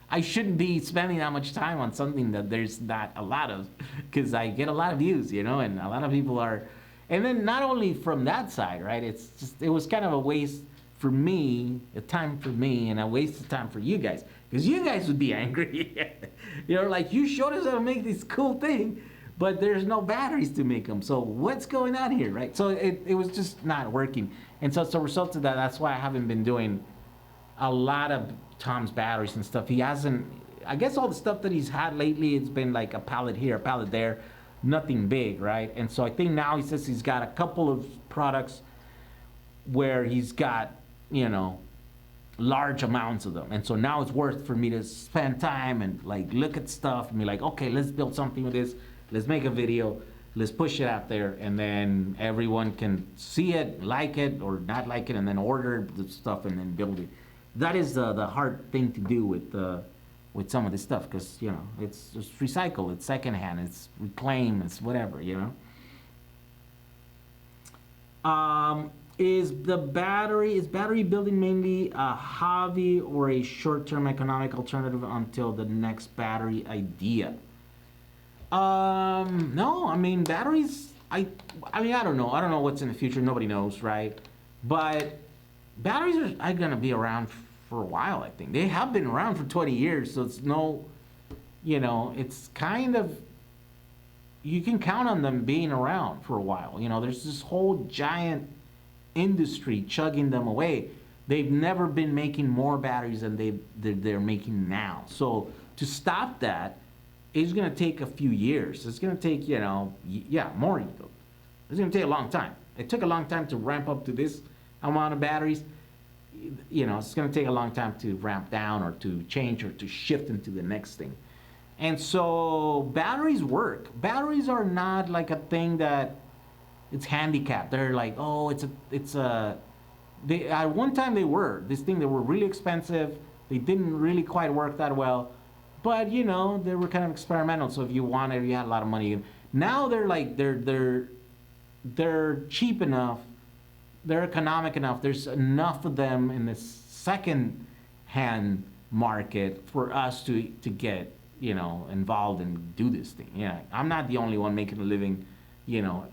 I shouldn't be spending that much time on something that there's not a lot of, because I get a lot of views, you know, and a lot of people are. And then not only from that side, right? It's just, it was kind of a waste for me, a time for me, and a waste of time for you guys, because you guys would be angry. You're like, you showed us how to make this cool thing, but there's no batteries to make them. So what's going on here, right? So it was just not working. And so as a result of that, that's why I haven't been doing a lot of Tom's batteries and stuff. He hasn't, I guess all the stuff that he's had lately, it's been like a pallet here, a pallet there, nothing big, right? And so I think now he says he's got a couple of products where he's got, you know, large amounts of them. And so now it's worth for me to spend time and like look at stuff and be like, okay, let's build something with this. Let's make a video. Let's push it out there, and then everyone can see it, like it, or not like it, and then order the stuff and then build it. That is the hard thing to do with some of this stuff, because you know it's recycle, it's secondhand, it's reclaim, it's whatever, you know. Is battery building mainly a hobby or a short-term economic alternative until the next battery idea? No, I mean batteries. I mean I don't know. I don't know what's in the future. Nobody knows, right? But batteries are gonna be around for a while. I think they have been around for 20 years. So it's no, you know, it's kind of, you can count on them being around for a while. You know, there's this whole giant industry chugging them away. They've never been making more batteries than they're making now. So to stop that, it's going to take a few years. It's going to take, you know, yeah, more. It's going to take a long time. It took a long time to ramp up to this amount of batteries. You know, it's going to take a long time to ramp down or to change or to shift into the next thing. And so batteries work. Batteries are not like a thing that it's handicapped. They're like, oh, at one time they were this thing. They were really expensive. They didn't really quite work that well. But you know, they were kind of experimental. So if you wanted, you had a lot of money. Now they're like they're cheap enough, they're economic enough. There's enough of them in the second-hand market for us to get, you know, involved and do this thing. Yeah, I'm not the only one making a living, you know,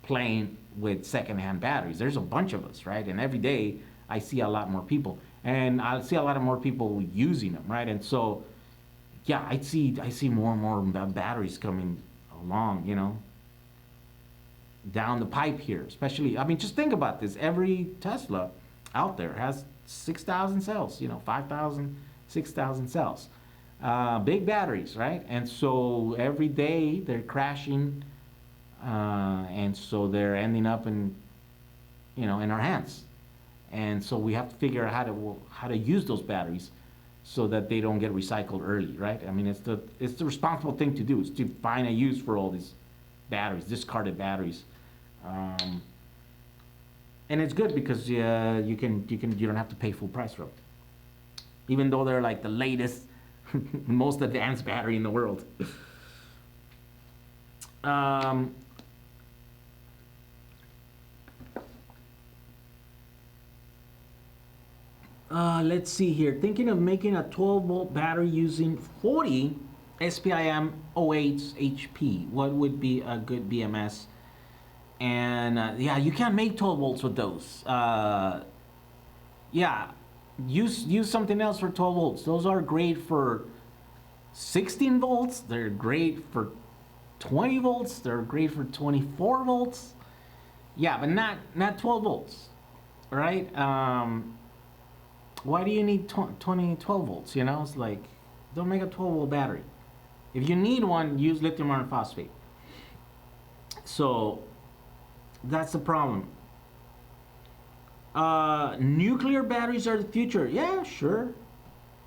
playing with second-hand batteries. There's a bunch of us, right? And every day I see a lot more people, and I see a lot of more people using them, right? And so yeah, I see more and more batteries coming along, you know, down the pipe here. Especially, I mean, just think about this. Every Tesla out there has 6,000 cells, you know, 5,000, 6,000 cells. Big batteries, right? And so every day they're crashing, and so they're ending up in, you know, in our hands. And so we have to figure out how to use those batteries so that they don't get recycled early, right? I mean, it's the responsible thing to do, is to find a use for all these batteries, discarded batteries, and it's good because you don't have to pay full price for them. even though they're like the latest, most advanced battery in the world. Um, let's see here. Thinking of making a 12-volt battery using 40 SPIM 08 HP. What would be a good BMS? And yeah, you can't make 12 volts with those. Yeah, use something else for 12 volts. Those are great for 16 volts. They're great for 20 volts. They're great for 24 volts. Yeah, but not 12 volts, right? Why do you need 12 volts? You know, it's like, don't make a 12-volt battery. If you need one, use lithium iron phosphate. So that's the problem. Nuclear batteries are the future. Yeah, sure.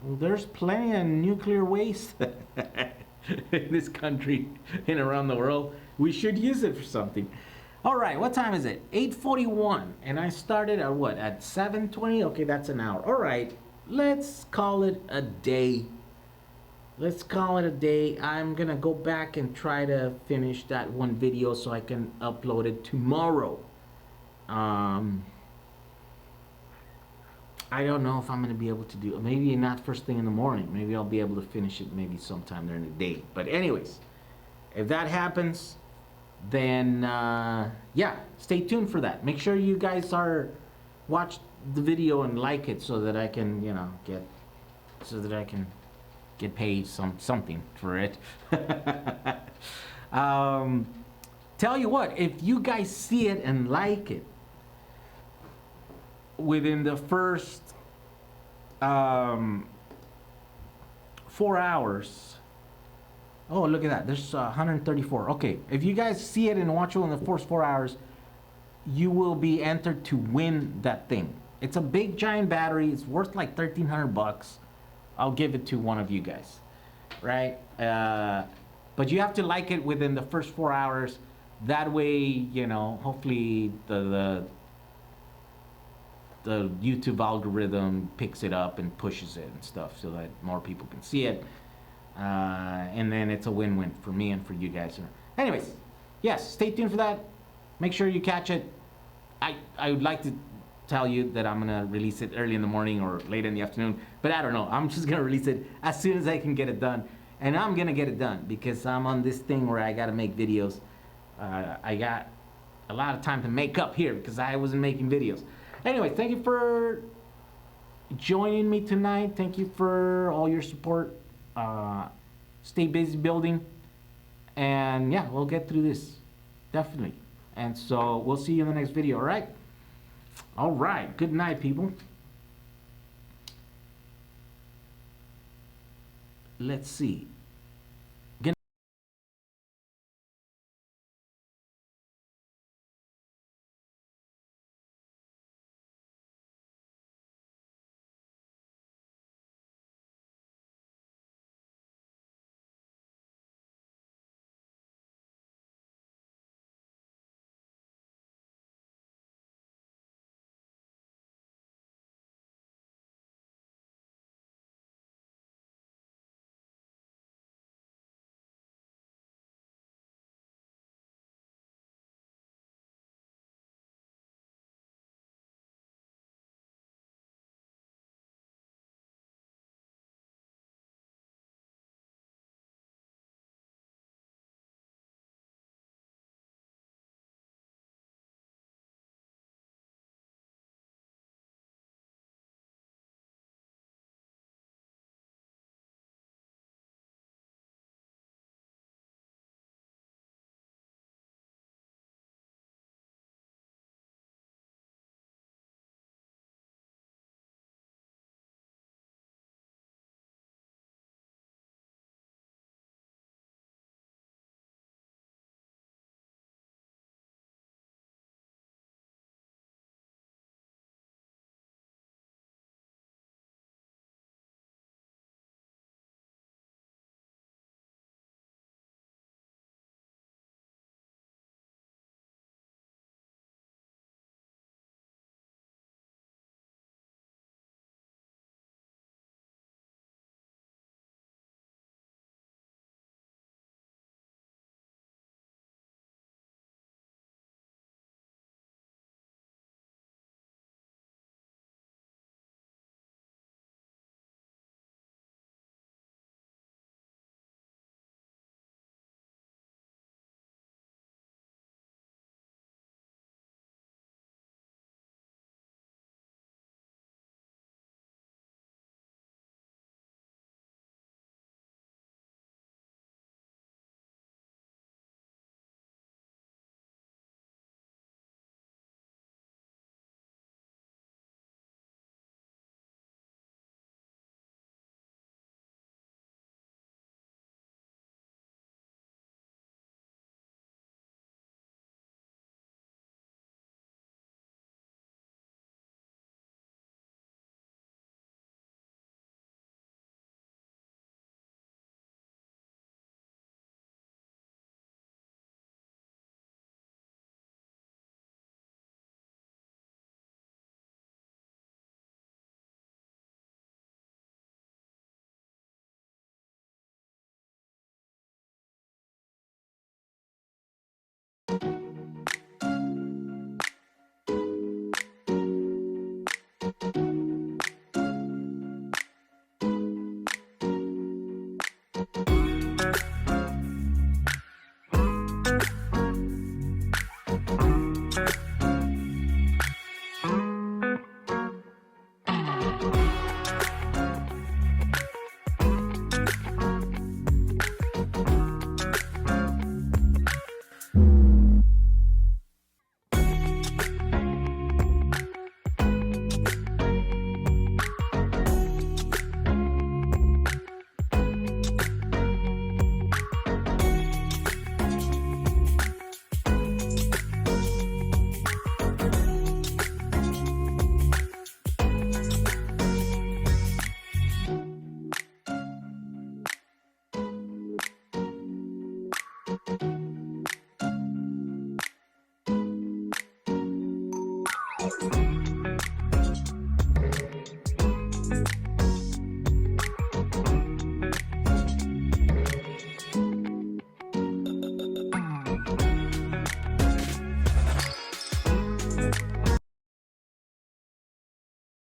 Well, there's plenty of nuclear waste in this country and around the world. We should use it for something. All right, what time is it? 8:41, and I started at what? At 7:20? Okay, that's an hour. All right, let's call it a day. Let's call it a day. I'm gonna go back and try to finish that one video so I can upload it tomorrow. I don't know if I'm gonna be able to do it. Maybe not first thing in the morning. Maybe I'll be able to finish it maybe sometime during the day. But anyways, if that happens, then yeah, stay tuned for that. Make sure you guys watch the video and like it so that I can, get paid something for it. Tell you what, if you guys see it and like it within the first 4 hours. Oh, look at that. There's 134. Okay, if you guys see it and watch it in the first 4 hours, you will be entered to win that thing. It's a big giant battery. It's worth like $1,300. I'll give it to one of you guys, right? But you have to like it within the first 4 hours. That way, hopefully the YouTube algorithm picks it up and pushes it and stuff so that more people can see it. And then it's a win-win for me and for you guys. Anyways, yes, stay tuned for that. Make sure you catch it. I would like to tell you that I'm gonna release it early in the morning or late in the afternoon, but I don't know. I'm just gonna release it as soon as I can get it done. And I'm gonna get it done because I'm on this thing where I gotta make videos. I got a lot of time to make up here because I wasn't making videos. Anyway, thank you for joining me tonight. Thank you for all your support. Stay busy building. And yeah, we'll get through this. Definitely. And so we'll see you in the next video, all right? All right. Good night, people. Let's see.